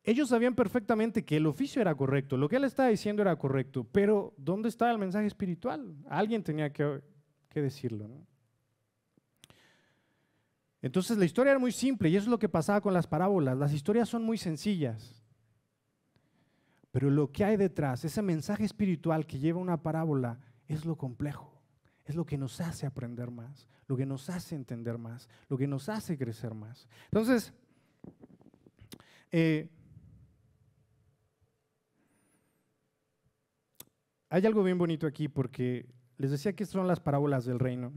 Ellos sabían perfectamente que el oficio era correcto, lo que él estaba diciendo era correcto, pero ¿dónde estaba el mensaje espiritual? Alguien tenía que decirlo, ¿no? Entonces la historia era muy simple y eso es lo que pasaba con las parábolas. Las historias son muy sencillas, pero lo que hay detrás, ese mensaje espiritual que lleva una parábola, es lo complejo, es lo que nos hace aprender más, lo que nos hace entender más, lo que nos hace crecer más. Entonces, hay algo bien bonito aquí porque les decía que estas son las parábolas del reino.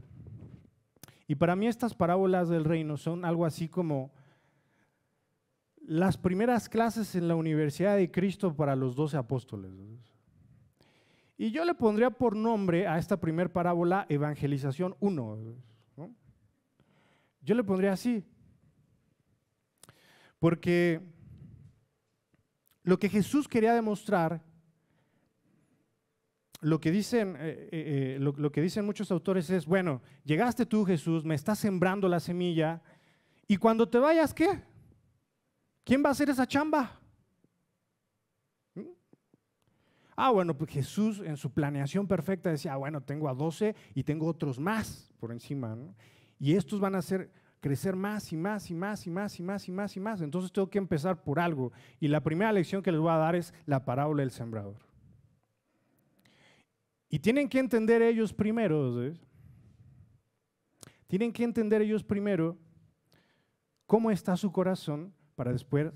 Y para mí estas parábolas del reino son algo así como las primeras clases en la Universidad de Cristo para los 12 apóstoles. Y yo le pondría por nombre a esta primera parábola Evangelización 1, ¿no? Yo le pondría así, porque lo que Jesús quería demostrar, lo que dicen muchos autores es, bueno, llegaste tú, Jesús, me estás sembrando la semilla, y cuando te vayas, ¿qué? ¿Quién va a hacer esa chamba? Bueno, pues Jesús en su planeación perfecta decía, bueno, tengo a 12 y tengo otros más por encima, ¿no? Y estos van a hacer crecer más y más y más y más y más y más y más. Entonces tengo que empezar por algo. Y la primera lección que les voy a dar es la parábola del sembrador. Y tienen que entender ellos primero, ¿sí? Tienen que entender ellos primero cómo está su corazón para después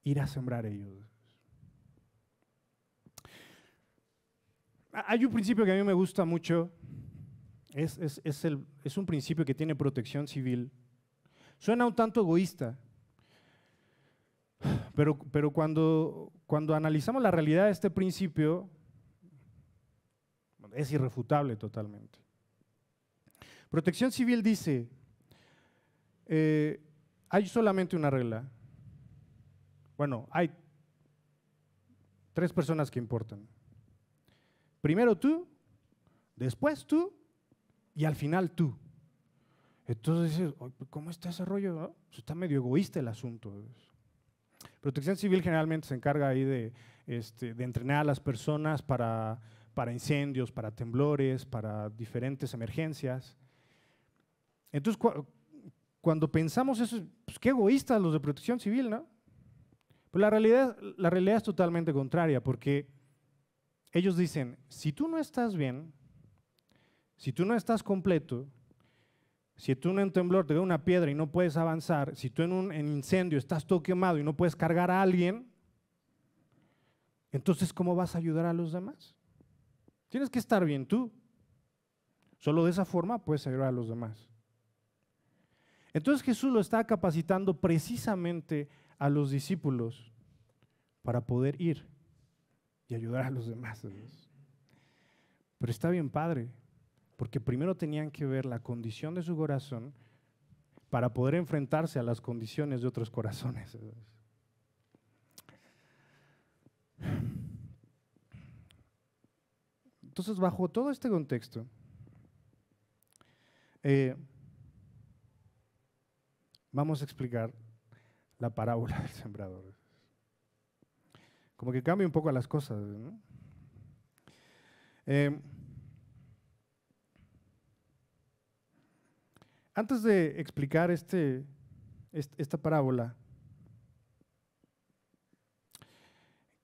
ir a sembrar ellos. Hay un principio que a mí me gusta mucho, es un principio que tiene protección civil. Suena un tanto egoísta, pero cuando analizamos la realidad de este principio, es irrefutable totalmente. Protección civil dice, hay solamente una regla. Bueno, hay 3 personas que importan. Primero tú, después tú y al final tú. Entonces dices, ¿cómo está ese rollo? ¿No? Está medio egoísta el asunto. Protección Civil generalmente se encarga ahí de entrenar a las personas para incendios, para temblores, para diferentes emergencias. Entonces, cuando pensamos eso, pues qué egoístas los de Protección Civil, ¿no? Pues la realidad es totalmente contraria, porque ellos dicen, si tú no estás bien, si tú no estás completo, si tú en un temblor te da una piedra y no puedes avanzar, si tú en un incendio estás todo quemado y no puedes cargar a alguien, entonces ¿cómo vas a ayudar a los demás? Tienes que estar bien tú. Solo de esa forma puedes ayudar a los demás. Entonces Jesús lo está capacitando precisamente a los discípulos para poder ir y ayudar a los demás. Pero está bien padre, porque primero tenían que ver la condición de su corazón para poder enfrentarse a las condiciones de otros corazones. Entonces, bajo todo este contexto, vamos a explicar la parábola del sembrador. Como que cambia un poco las cosas, ¿no? Antes de explicar esta parábola,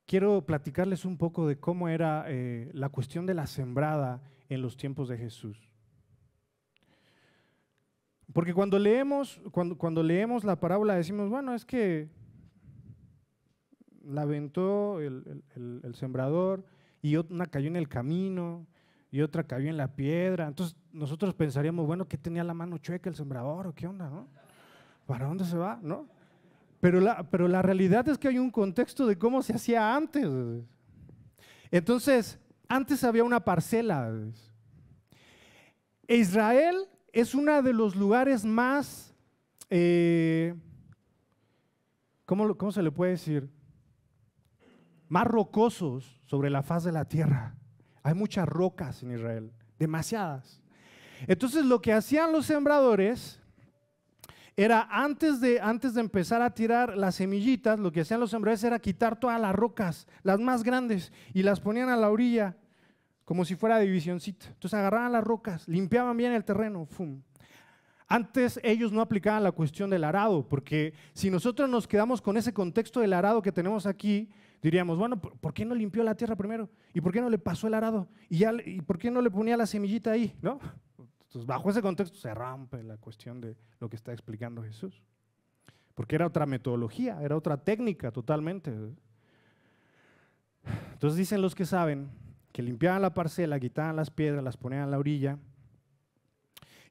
quiero platicarles un poco de cómo era la cuestión de la sembrada en los tiempos de Jesús. Porque cuando leemos la parábola decimos, bueno, es que la aventó el sembrador y una cayó en el camino y otra cayó en la piedra. Entonces nosotros pensaríamos, bueno, ¿qué tenía la mano chueca el sembrador o qué onda, no? ¿Para dónde se va, no? Pero la realidad es que hay un contexto de cómo se hacía antes. Entonces, antes había una parcela. Israel es uno de los lugares más, ¿cómo se le puede decir? Más rocosos sobre la faz de la tierra. Hay muchas rocas en Israel, demasiadas. Entonces lo que hacían los sembradores era antes de empezar a tirar las semillitas, lo que hacían los sembradores era quitar todas las rocas, las más grandes, y las ponían a la orilla, como si fuera divisioncita. Entonces agarraban las rocas, limpiaban bien el terreno, ¡fum! Antes ellos no aplicaban la cuestión del arado, porque si nosotros nos quedamos con ese contexto del arado que tenemos aquí, diríamos, bueno, ¿por qué no limpió la tierra primero? ¿Y por qué no le pasó el arado? ¿Y por qué no le ponía la semillita ahí? ¿No? Entonces, bajo ese contexto se rompe la cuestión de lo que está explicando Jesús. Porque era otra metodología, era otra técnica totalmente. Entonces dicen los que saben que limpiaban la parcela, quitaban las piedras, las ponían a la orilla.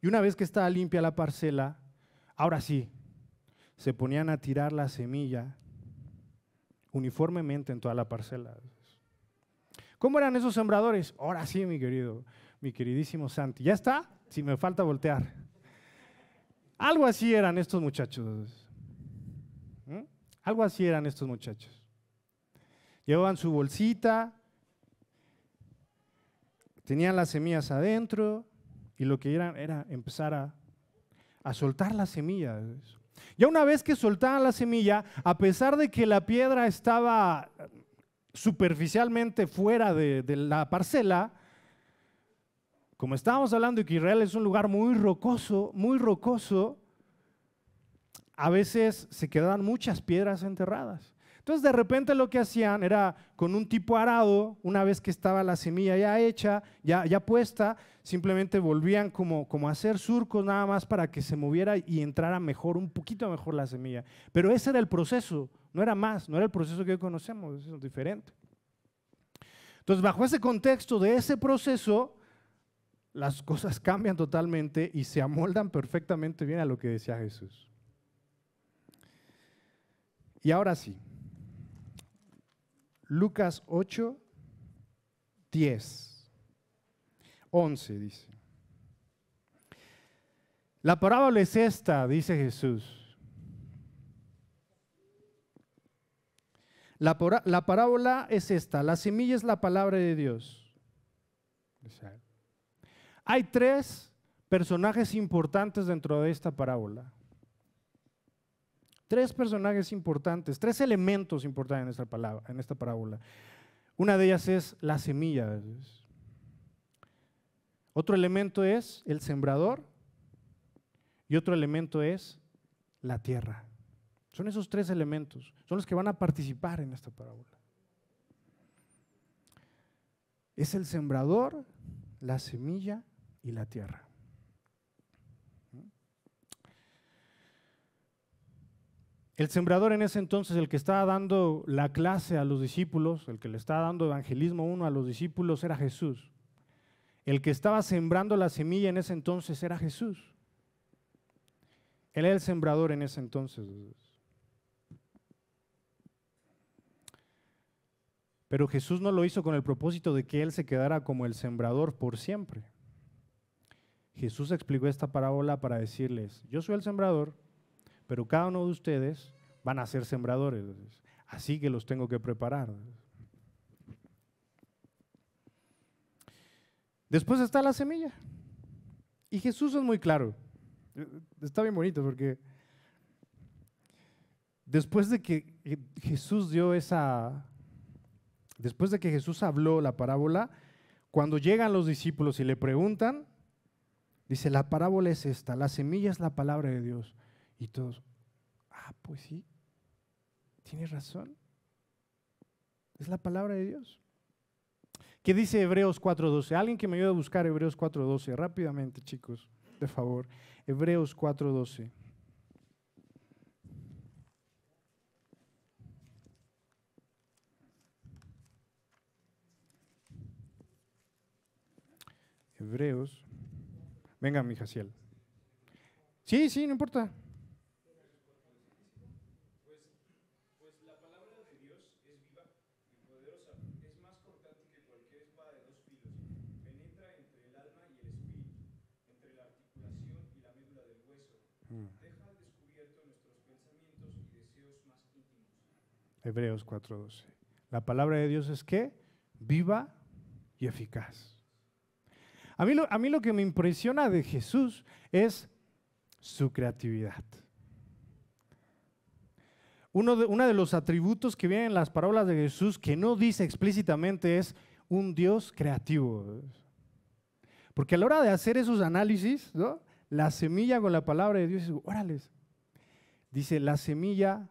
Y una vez que estaba limpia la parcela, ahora sí, se ponían a tirar la semilla uniformemente en toda la parcela. ¿Cómo eran esos sembradores? Ahora sí, mi queridísimo Santi. ¿Ya está? Si me falta voltear. Algo así eran estos muchachos. Algo así eran estos muchachos. Llevaban su bolsita, tenían las semillas adentro y lo que era empezar a soltar las semillas. Ya una vez que soltaban la semilla, a pesar de que la piedra estaba superficialmente fuera de la parcela, como estábamos hablando de que Israel es un lugar muy rocoso, a veces se quedaban muchas piedras enterradas. Entonces de repente lo que hacían era con un tipo arado, una vez que estaba la semilla ya hecha, ya puesta, simplemente volvían como a hacer surcos nada más para que se moviera y entrara mejor, un poquito mejor la semilla. Pero ese era el proceso, no era más, no era el proceso que hoy conocemos, es diferente. Entonces bajo ese contexto de ese proceso, las cosas cambian totalmente y se amoldan perfectamente bien a lo que decía Jesús. Y ahora sí, Lucas 8, 10, 11 dice. La parábola es esta, dice Jesús. La parábola es esta, la semilla es la palabra de Dios. Hay tres personajes importantes dentro de esta parábola. Tres personajes importantes, tres elementos importantes en esta parábola. Una de ellas es la semilla. Otro elemento es el sembrador y otro elemento es la tierra. Son esos tres elementos, son los que van a participar en esta parábola. Es el sembrador, la semilla y la tierra. El sembrador en ese entonces, el que estaba dando la clase a los discípulos, el que le estaba dando evangelismo 1 a los discípulos era Jesús. El que estaba sembrando la semilla en ese entonces era Jesús. Él era el sembrador en ese entonces. Pero Jesús no lo hizo con el propósito de que Él se quedara como el sembrador por siempre. Jesús explicó esta parábola para decirles, yo soy el sembrador, pero cada uno de ustedes van a ser sembradores, así que los tengo que preparar. Después está la semilla. Y Jesús es muy claro. Está bien bonito porque después de que Jesús después de que Jesús habló la parábola, cuando llegan los discípulos y le preguntan, dice, la parábola es esta, la semilla es la palabra de Dios. Y todos, pues sí, tienes razón, es la palabra de Dios. ¿Qué dice Hebreos 4:12? Alguien que me ayude a buscar Hebreos 4:12, rápidamente chicos, de favor. Hebreos 4:12. Hebreos. Venga, mi Jaciel. Sí, no importa. Pues la palabra de Dios es viva y poderosa, es más cortante que cualquier espada de dos filos, penetra entre el alma y el espíritu, entre la articulación y la médula del hueso, deja al descubierto nuestros pensamientos y deseos más íntimos. Hebreos 4:12. La palabra de Dios es ¿qué? Viva y eficaz. A mí lo que me impresiona de Jesús es su creatividad. Uno de los atributos que vienen en las parábolas de Jesús que no dice explícitamente es un Dios creativo. Porque a la hora de hacer esos análisis, ¿no? La semilla con la palabra de Dios es, órales. Dice, la semilla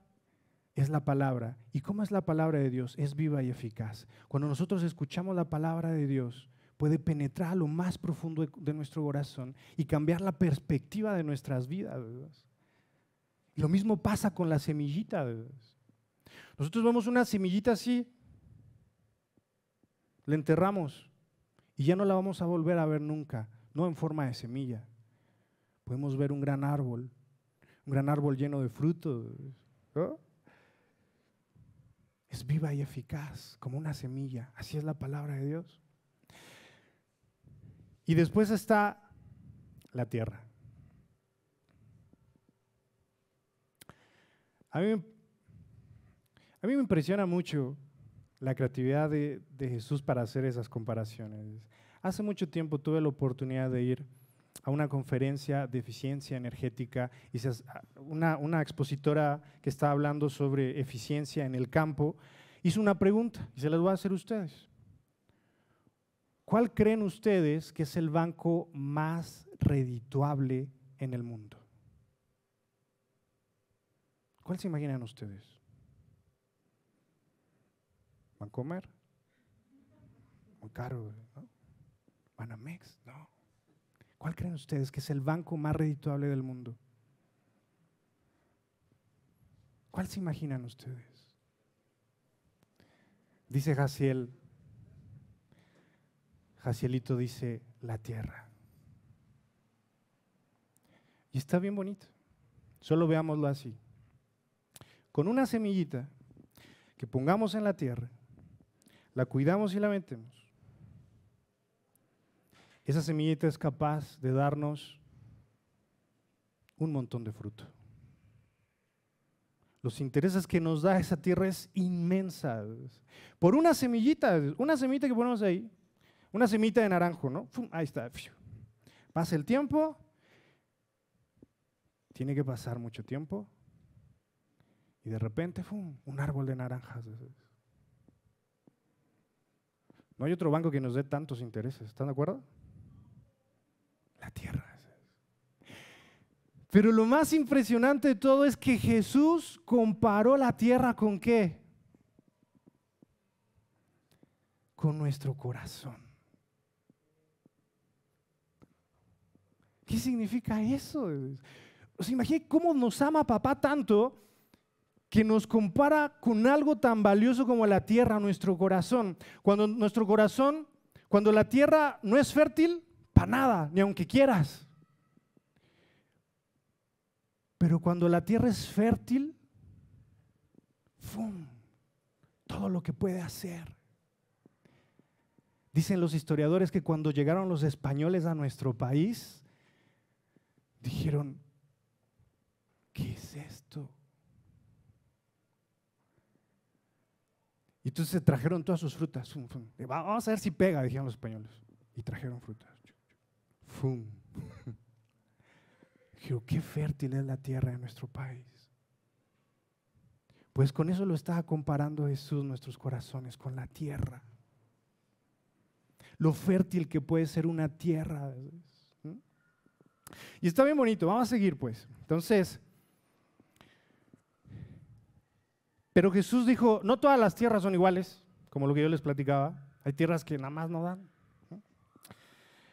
es la palabra. ¿Y cómo es la palabra de Dios? Es viva y eficaz. Cuando nosotros escuchamos la palabra de Dios, puede penetrar a lo más profundo de nuestro corazón y cambiar la perspectiva de nuestras vidas. Lo mismo pasa con la semillita. Nosotros vemos una semillita así, la enterramos y ya no la vamos a volver a ver nunca, no en forma de semilla. Podemos ver un gran árbol lleno de frutos, ¿no? Es viva y eficaz, como una semilla. Así es la palabra de Dios. Y después está la tierra. A mí me impresiona mucho la creatividad de Jesús para hacer esas comparaciones. Hace mucho tiempo tuve la oportunidad de ir a una conferencia de eficiencia energética y una expositora que estaba hablando sobre eficiencia en el campo hizo una pregunta y se las voy a hacer a ustedes. ¿Cuál creen ustedes que es el banco más redituable en el mundo? ¿Cuál se imaginan ustedes? ¿Bancomer? Muy caro, ¿no? ¿Banamex? No. ¿Cuál creen ustedes que es el banco más redituable del mundo? ¿Cuál se imaginan ustedes? Dice Jacielito dice, la tierra. Y está bien bonito. Solo veámoslo así. Con una semillita que pongamos en la tierra, la cuidamos y la metemos. Esa semillita es capaz de darnos un montón de fruto. Los intereses que nos da esa tierra es inmensa. Por una semillita que ponemos ahí, una semillita de naranjo, ¿no? Ahí está. Pasa el tiempo, tiene que pasar mucho tiempo y de repente, un árbol de naranjas. No hay otro banco que nos dé tantos intereses, ¿están de acuerdo? La tierra. Pero lo más impresionante de todo es que Jesús comparó la tierra ¿con qué? Con nuestro corazón. ¿Qué significa eso? O sea, imagínate cómo nos ama papá tanto que nos compara con algo tan valioso como la tierra, nuestro corazón. Cuando la tierra no es fértil, para nada, ni aunque quieras. Pero cuando la tierra es fértil, ¡fum!, todo lo que puede hacer. Dicen los historiadores que cuando llegaron los españoles a nuestro país, dijeron, ¿qué es esto? Y entonces se trajeron todas sus frutas. Vamos a ver si pega, dijeron los españoles. Y trajeron frutas. ¡Fum! Dijeron, qué fértil es la tierra de nuestro país. Pues con eso lo estaba comparando Jesús, nuestros corazones, con la tierra. Lo fértil que puede ser una tierra. Y está bien bonito, vamos a seguir pues. Entonces, pero Jesús dijo, no todas las tierras son iguales, como lo que yo les platicaba. Hay tierras que nada más no dan.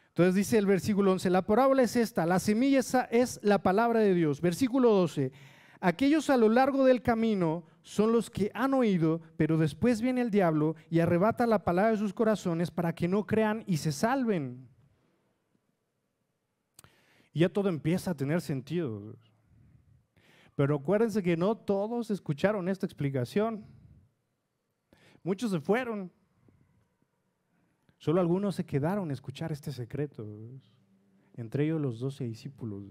Entonces dice el versículo 11, la parábola es esta, la semilla es la palabra de Dios. Versículo 12, aquellos a lo largo del camino son los que han oído, pero después viene el diablo y arrebata la palabra de sus corazones para que no crean y se salven. Y ya todo empieza a tener sentido. Pero acuérdense que no todos escucharon esta explicación. Muchos se fueron. Solo algunos se quedaron a escuchar este secreto, entre ellos los 12 discípulos.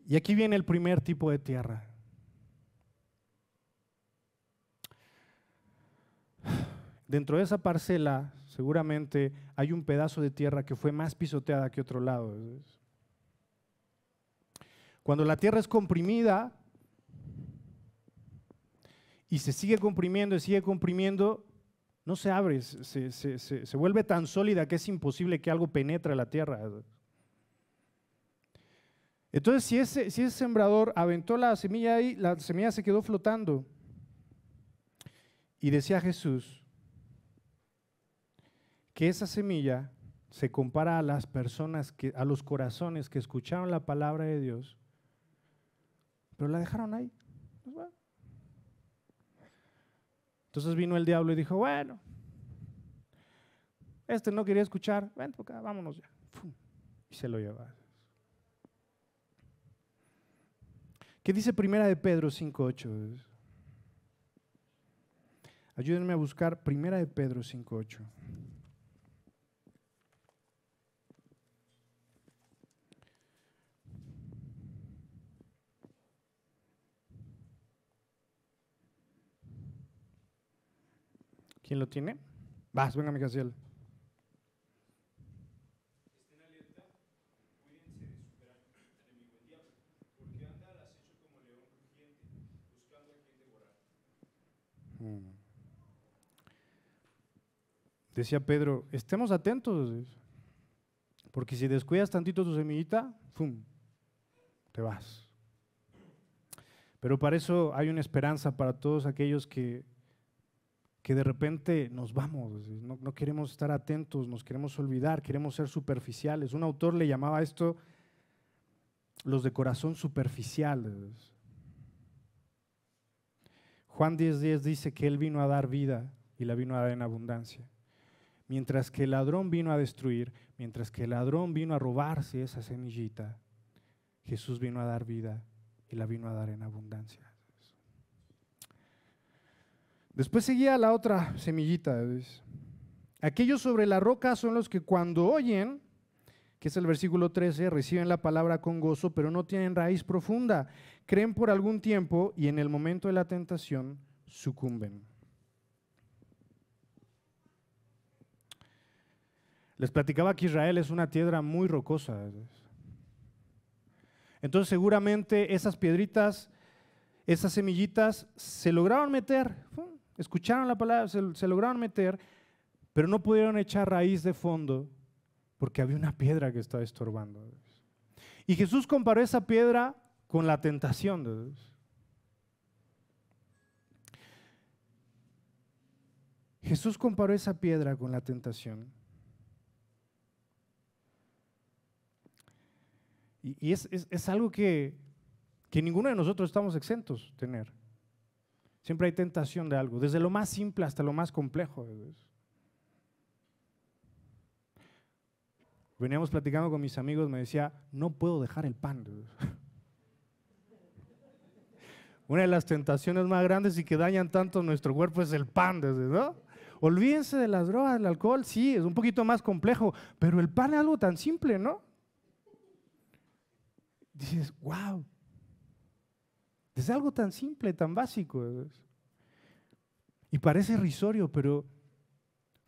Y aquí viene el primer tipo de tierra. Dentro de esa parcela seguramente hay un pedazo de tierra que fue más pisoteada que otro lado. Cuando la tierra es comprimida y se sigue comprimiendo y sigue comprimiendo, no se abre, se vuelve tan sólida que es imposible que algo penetre la tierra. Entonces, si ese sembrador aventó la semilla ahí, la semilla se quedó flotando. Y decía Jesús que esa semilla se compara a las personas, a los corazones que escucharon la palabra de Dios, pero la dejaron ahí. Pues bueno. Entonces vino el diablo y dijo, bueno, este no quería escuchar, ven por acá, vámonos ya. Y se lo lleva. ¿Qué dice Primera de Pedro 5:8? Ayúdenme a buscar Primera de Pedro 5:8. ¿Quién lo tiene? Vas, venga, mi Casiel. Estén alerta, cuídense de superar al enemigo el diablo, porque anda al acecho como león rugiente, buscando a quien devorar. Decía Pedro, estemos atentos, porque si descuidas tantito tu semillita, ¡pum!, te vas. Pero para eso hay una esperanza para todos aquellos que de repente nos vamos, no queremos estar atentos, nos queremos olvidar, queremos ser superficiales. Un autor le llamaba a esto los de corazón superficial. Juan 10:10 dice que Él vino a dar vida y la vino a dar en abundancia. Mientras que el ladrón vino a destruir, mientras que el ladrón vino a robarse esa semillita, Jesús vino a dar vida y la vino a dar en abundancia. Después seguía la otra semillita. Aquellos sobre la roca son los que cuando oyen, que es el versículo 13, reciben la palabra con gozo, pero no tienen raíz profunda. Creen por algún tiempo y en el momento de la tentación sucumben. Les platicaba que Israel es una tierra muy rocosa. Entonces seguramente esas piedritas, esas semillitas se lograron meter, escucharon la palabra, se lograron meter, pero no pudieron echar raíz de fondo porque había una piedra que estaba estorbando. Y Jesús comparó esa piedra con la tentación. Jesús comparó esa piedra con la tentación. Y es algo que ninguno de nosotros estamos exentos de tener. Siempre hay tentación de algo, desde lo más simple hasta lo más complejo. Veníamos platicando con mis amigos, me decía, no puedo dejar el pan. Una de las tentaciones más grandes y que dañan tanto nuestro cuerpo es el pan, ¿no? Olvídense de las drogas, del alcohol, sí, es un poquito más complejo, pero el pan es algo tan simple, ¿no? Dices, wow, es algo tan simple, tan básico. Y parece irrisorio, pero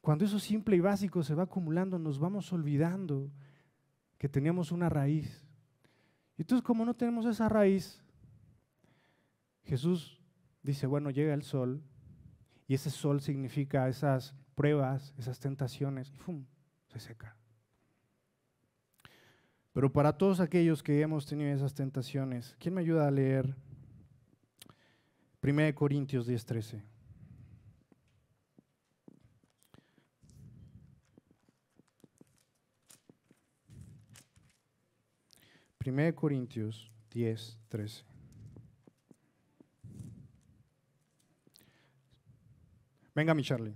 cuando eso simple y básico se va acumulando, nos vamos olvidando que teníamos una raíz. Y entonces, como no tenemos esa raíz, Jesús dice, bueno, llega el sol, y ese sol significa esas pruebas, esas tentaciones, y ¡fum!, se seca. Pero para todos aquellos que hemos tenido esas tentaciones, ¿quién me ayuda a leer 1 Corintios 10:13? 1 Corintios 10:13. Venga, mi Charlie.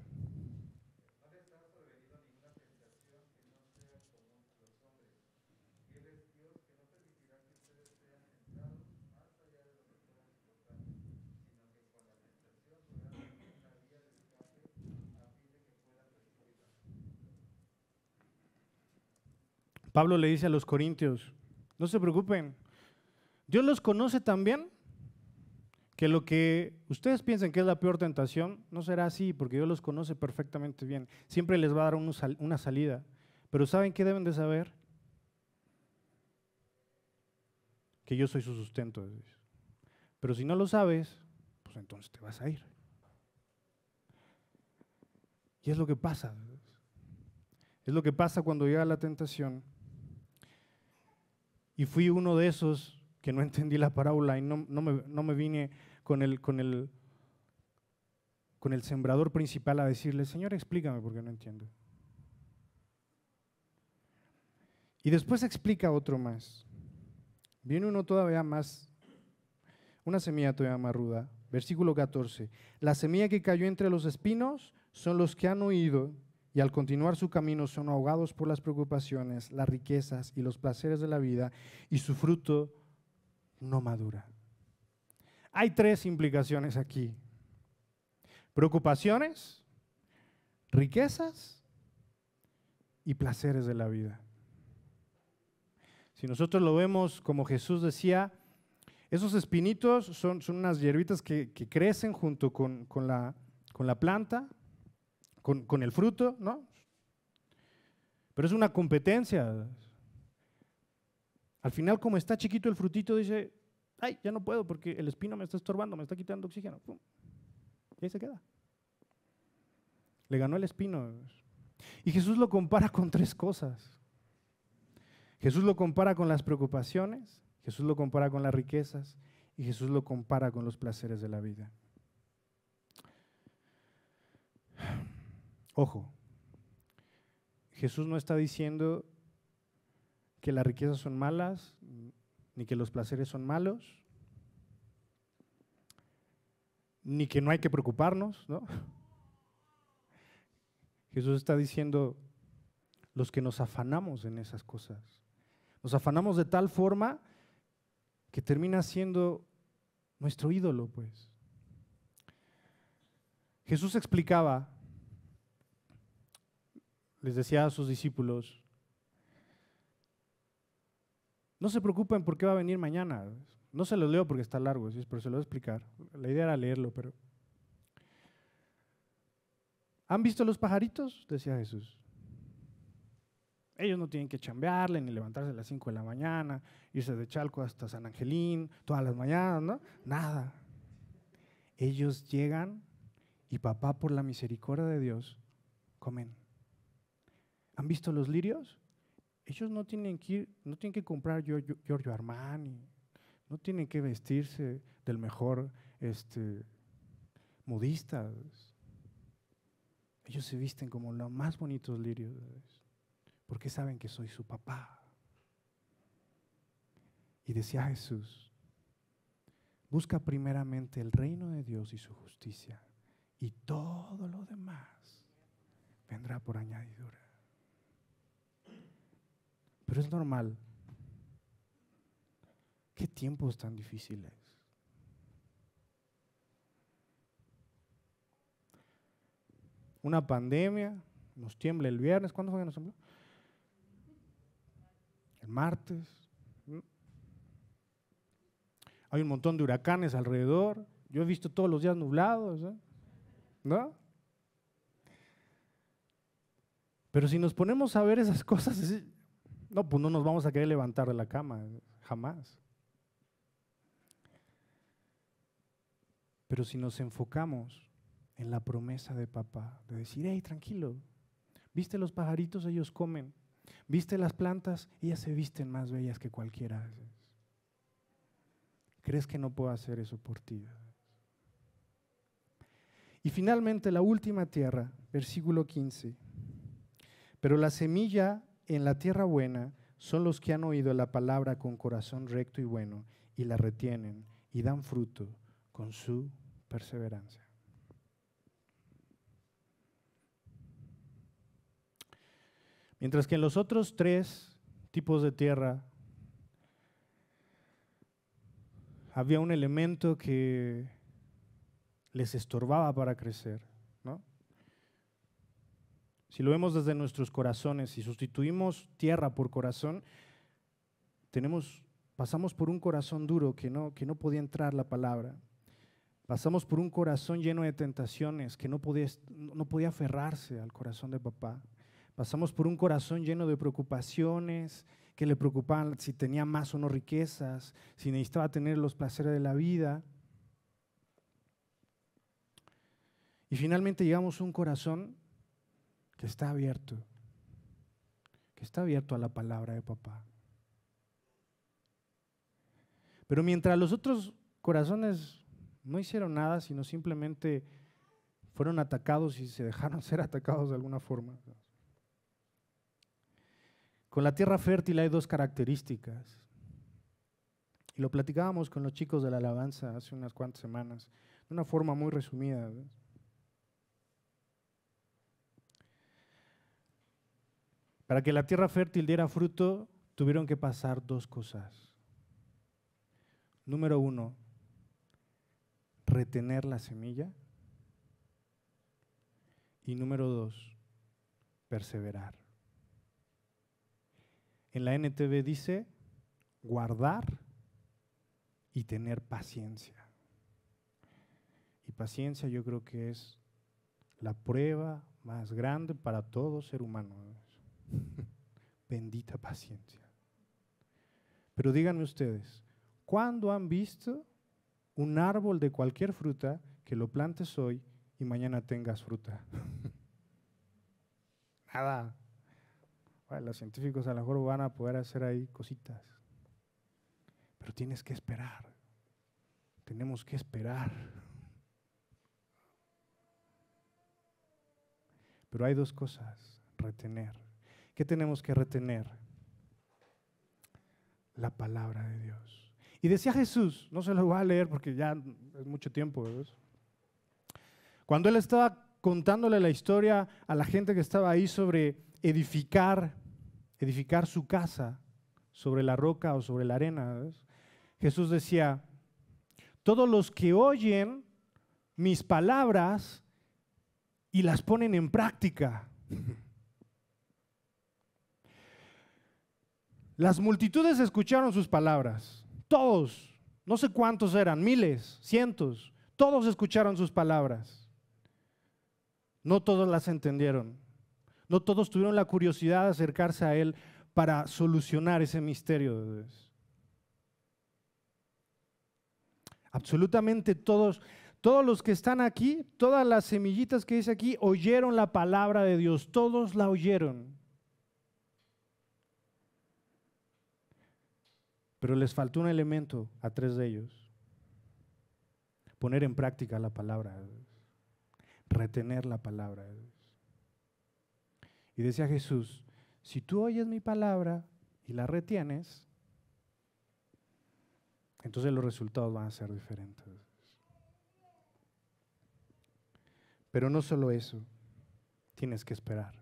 Pablo le dice a los corintios, no se preocupen, Dios los conoce tan bien que lo que ustedes piensen que es la peor tentación no será así, porque Dios los conoce perfectamente bien. Siempre les va a dar una salida. Pero ¿saben qué deben de saber? Que yo soy su sustento. Pero si no lo sabes, pues entonces te vas a ir. Y es lo que pasa. Es lo que pasa cuando llega la tentación. Y fui uno de esos que no entendí la parábola y no me vine con el sembrador principal a decirle, Señor, explícame porque no entiendo. Y después explica otro más. Viene uno todavía más, una semilla todavía más ruda. Versículo 14. La semilla que cayó entre los espinos son los que han oído y al continuar su camino son ahogados por las preocupaciones, las riquezas y los placeres de la vida y su fruto no madura. Hay tres implicaciones aquí. Preocupaciones, riquezas y placeres de la vida. Si nosotros lo vemos como Jesús decía, esos espinitos son unas hierbitas que crecen junto con la planta, con el fruto, ¿no? Pero es una competencia. Al final, como está chiquito el frutito, dice, ay, ya no puedo porque el espino me está estorbando, me está quitando oxígeno. ¡Pum! Y ahí se queda. Le ganó el espino. Y Jesús lo compara con tres cosas. Jesús lo compara con las preocupaciones, Jesús lo compara con las riquezas y Jesús lo compara con los placeres de la vida. Ojo, Jesús no está diciendo que las riquezas son malas, ni que los placeres son malos, ni que no hay que preocuparnos, ¿no? Jesús está diciendo los que nos afanamos en esas cosas. Nos afanamos de tal forma que termina siendo nuestro ídolo, pues. Jesús explicaba, les decía a sus discípulos, no se preocupen por qué va a venir mañana. No se lo leo porque está largo, pero se lo voy a explicar. La idea era leerlo, pero... ¿Han visto los pajaritos? Decía Jesús. Ellos no tienen que chambearle ni levantarse a las 5 de la mañana, irse de Chalco hasta San Angelín todas las mañanas, ¿no? Nada. Ellos llegan y papá, por la misericordia de Dios, comen. ¿Han visto los lirios? Ellos no tienen que comprar Giorgio Armani, no tienen que vestirse del mejor modista. Ellos se visten como los más bonitos lirios, porque saben que soy su papá. Y decía Jesús, busca primeramente el reino de Dios y su justicia, y todo lo demás vendrá por añadidura. Pero es normal. ¿Qué tiempos tan difíciles? Una pandemia, nos tiembla el viernes. ¿Cuándo fue que nos tembló? El martes. Hay un montón de huracanes alrededor. Yo he visto todos los días nublados, ¿no? Pero si nos ponemos a ver esas cosas, no, pues no nos vamos a querer levantar de la cama, jamás. Pero si nos enfocamos en la promesa de papá, de decir, hey, tranquilo, ¿viste los pajaritos? Ellos comen. ¿Viste las plantas? Ellas se visten más bellas que cualquiera. ¿Crees que no puedo hacer eso por ti? Y finalmente la última tierra, versículo 15. Pero la semilla en la tierra buena son los que han oído la palabra con corazón recto y bueno y la retienen y dan fruto con su perseverancia. Mientras que en los otros tres tipos de tierra había un elemento que les estorbaba para crecer, ¿no? Si lo vemos desde nuestros corazones, si sustituimos tierra por corazón, pasamos por un corazón duro que no podía entrar la palabra. Pasamos por un corazón lleno de tentaciones que no podía aferrarse al corazón de papá. Pasamos por un corazón lleno de preocupaciones que le preocupaban si tenía más o no riquezas, si necesitaba tener los placeres de la vida. Y finalmente llegamos a un corazón que está abierto a la palabra de papá. Pero mientras los otros corazones no hicieron nada, sino simplemente fueron atacados y se dejaron ser atacados de alguna forma. Con la tierra fértil hay dos características. Y lo platicábamos con los chicos de la alabanza hace unas cuantas semanas, de una forma muy resumida, ¿ves? Para que la tierra fértil diera fruto, tuvieron que pasar dos cosas. Número 1, retener la semilla. Y número 2, perseverar. En la NTV dice guardar y tener paciencia. Y paciencia yo creo que es la prueba más grande para todo ser humano. Bendita paciencia. Pero díganme ustedes, ¿cuándo han visto un árbol de cualquier fruta que lo plantes hoy y mañana tengas fruta? Nada. Bueno, los científicos a lo mejor van a poder hacer ahí cositas, pero tienes que esperar. Tenemos que esperar. Pero hay dos cosas, retener. ¿Qué tenemos que retener? La palabra de Dios. Y decía Jesús, no se lo voy a leer porque ya es mucho tiempo, ¿ves? Cuando él estaba contándole la historia a la gente que estaba ahí sobre edificar su casa sobre la roca o sobre la arena, ¿ves? Jesús decía, todos los que oyen mis palabras y las ponen en práctica. Las multitudes escucharon sus palabras, todos, no sé cuántos eran, miles, cientos, todos escucharon sus palabras. No todos las entendieron, no todos tuvieron la curiosidad de acercarse a Él para solucionar ese misterio de Dios. Absolutamente todos los que están aquí, todas las semillitas que dice aquí, oyeron la palabra de Dios, todos la oyeron. Pero les faltó un elemento a 3 de ellos: poner en práctica la palabra de Dios, retener la palabra de Dios. Y decía Jesús, si tú oyes mi palabra y la retienes, entonces los resultados van a ser diferentes. Pero no solo eso, tienes que esperar.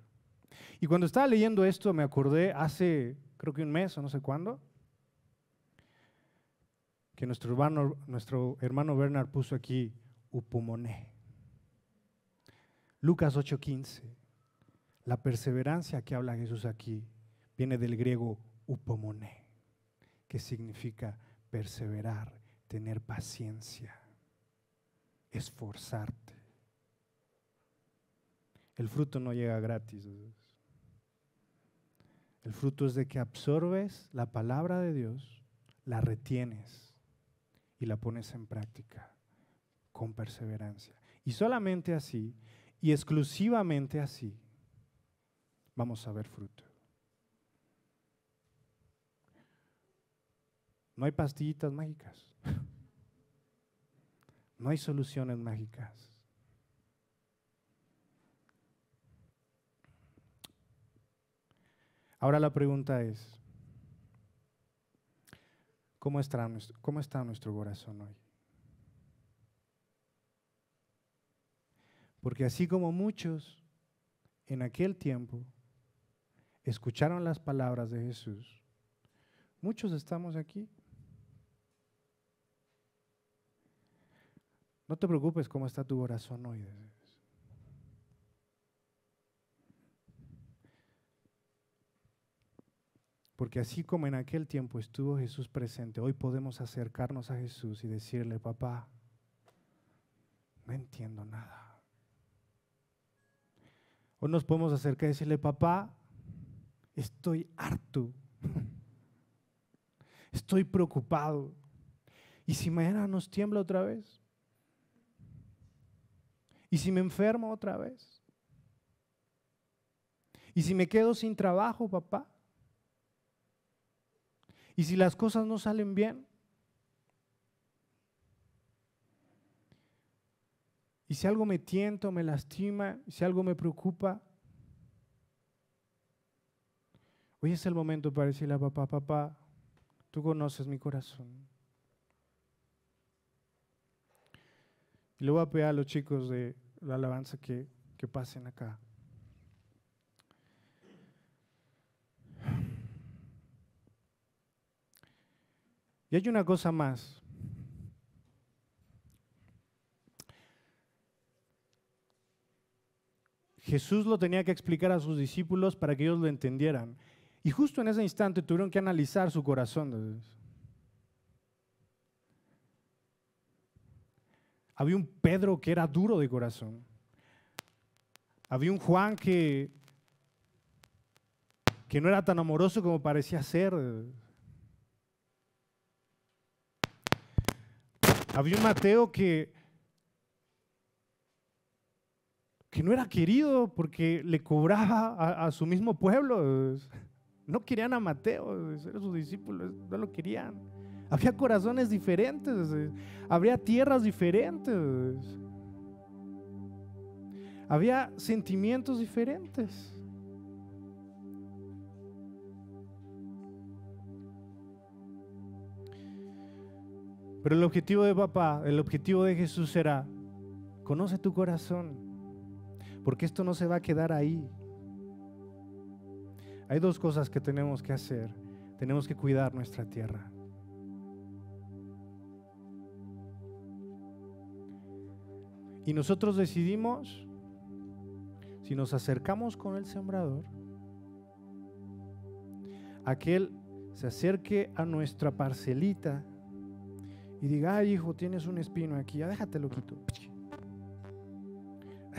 Y cuando estaba leyendo esto me acordé hace, creo que un mes o no sé cuándo, que nuestro hermano Bernard puso aquí upomoné. Lucas 8:15. La perseverancia que habla Jesús aquí viene del griego upomoné, que significa perseverar, tener paciencia, esforzarte. El fruto no llega gratis. El fruto es de que absorbes la palabra de Dios, la retienes y la pones en práctica con perseverancia. Y solamente así, y exclusivamente así, vamos a ver fruto. No hay pastillitas mágicas. No hay soluciones mágicas. Ahora la pregunta es, ¿cómo está nuestro corazón hoy? Porque así como muchos en aquel tiempo escucharon las palabras de Jesús, muchos estamos aquí. No te preocupes cómo está tu corazón hoy. Porque así como en aquel tiempo estuvo Jesús presente, hoy podemos acercarnos a Jesús y decirle, papá, no entiendo nada. O nos podemos acercar y decirle, papá, estoy harto, estoy preocupado. ¿Y si mañana nos tiembla otra vez? ¿Y si me enfermo otra vez? ¿Y si me quedo sin trabajo, papá? ¿Y si las cosas no salen bien? ¿Y si algo me tienta o me lastima? ¿Y si algo me preocupa? Hoy es el momento para decirle a papá, papá, tú conoces mi corazón. Y le voy a pedir a los chicos de la alabanza que pasen acá. Y hay una cosa más. Jesús lo tenía que explicar a sus discípulos para que ellos lo entendieran. Y justo en ese instante tuvieron que analizar su corazón. Había un Pedro que era duro de corazón. Había un Juan que no era tan amoroso como parecía ser. Había un Mateo que no era querido porque le cobraba a su mismo pueblo. No querían a Mateo, eran sus discípulos, no lo querían. Había corazones diferentes, habría tierras diferentes, había sentimientos diferentes. Pero el objetivo de papá, el objetivo de Jesús era, conoce tu corazón, porque esto no se va a quedar ahí. Hay dos cosas que tenemos que hacer. Tenemos que cuidar nuestra tierra. Y nosotros decidimos si nos acercamos con el sembrador, a que él se acerque a nuestra parcelita y diga, ay hijo, tienes un espino aquí, ya déjatelo quito.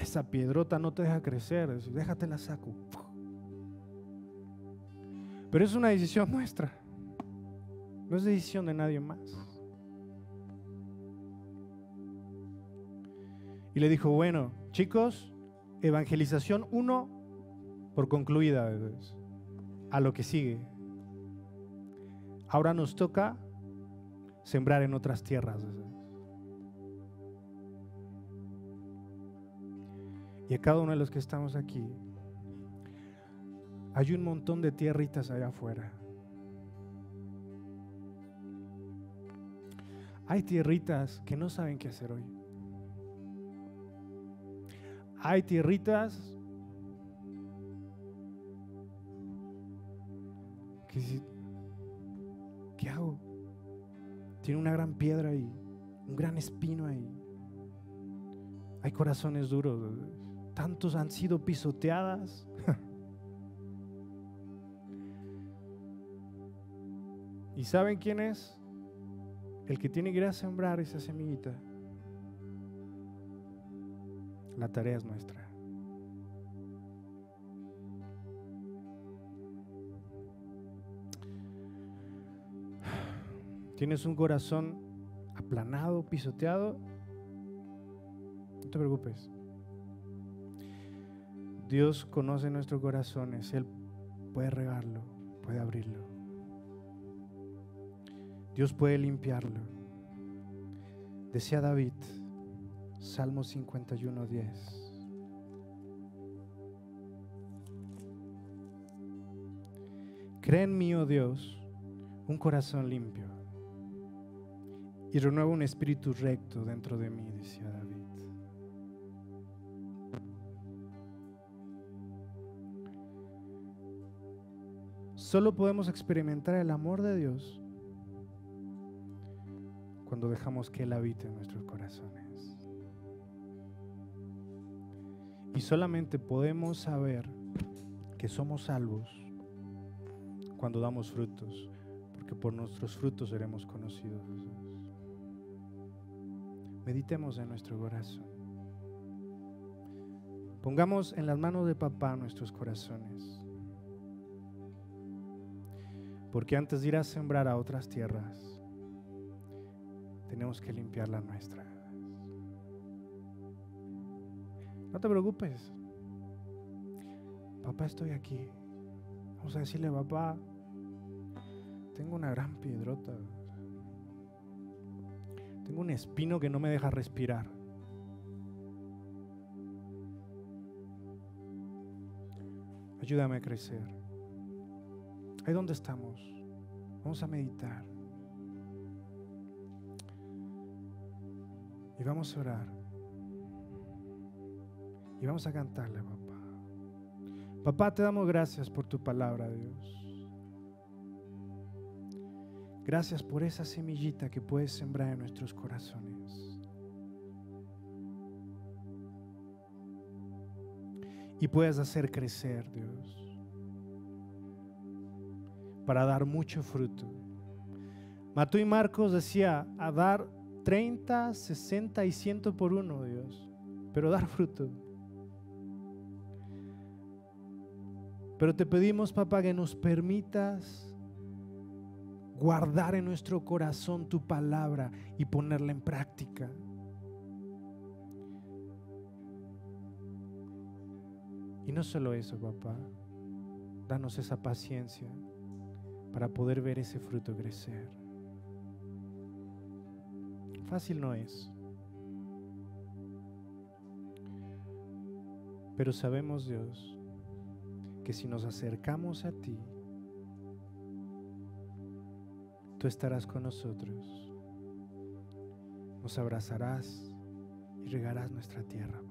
Esa piedrota no te deja crecer, déjate la saco. Pero es una decisión nuestra, no es decisión de nadie más. Y le dijo, bueno, chicos, evangelización 1 por concluida, a lo que sigue. Ahora nos toca sembrar en otras tierras. Y a cada uno de los que estamos aquí, hay un montón de tierritas allá afuera. Hay tierritas que no saben qué hacer hoy. Hay tierritas que dicen, ¿qué hago? Tiene una gran piedra ahí, un gran espino ahí. Hay corazones duros, tantos han sido pisoteadas. ¿Y saben quién es? El que tiene que ir a sembrar esa semillita. La tarea es nuestra. ¿Tienes un corazón aplanado, pisoteado? No te preocupes. Dios conoce nuestros corazones. Él puede regarlo, puede abrirlo. Dios puede limpiarlo. Decía David, Salmo 51:10. Crea en mí, oh Dios, un corazón limpio y renueva un espíritu recto dentro de mí, decía David. Solo podemos experimentar el amor de Dios cuando dejamos que Él habite en nuestros corazones. Y solamente podemos saber que somos salvos cuando damos frutos, porque por nuestros frutos seremos conocidos. Meditemos en nuestro corazón. Pongamos en las manos de papá nuestros corazones. Porque antes de ir a sembrar a otras tierras, tenemos que limpiar la nuestra. No te preocupes. Papá, estoy aquí. Vamos a decirle, papá, tengo una gran piedrota. Tengo un espino que no me deja respirar. Ayúdame a crecer. Ahí donde estamos. Vamos a meditar. Y vamos a orar. Y vamos a cantarle a papá. Papá, te damos gracias por tu palabra, Dios. Gracias por esa semillita que puedes sembrar en nuestros corazones. Y puedes hacer crecer, Dios, para dar mucho fruto. Matthew y Marcos decía a dar 30, 60 y 100 por uno, Dios, pero dar fruto. Pero te pedimos, papá, que nos permitas guardar en nuestro corazón tu palabra y ponerla en práctica. Y no solo eso, papá, danos esa paciencia para poder ver ese fruto crecer. Fácil no es, pero sabemos, Dios, que si nos acercamos a ti, tú estarás con nosotros, nos abrazarás y regarás nuestra tierra.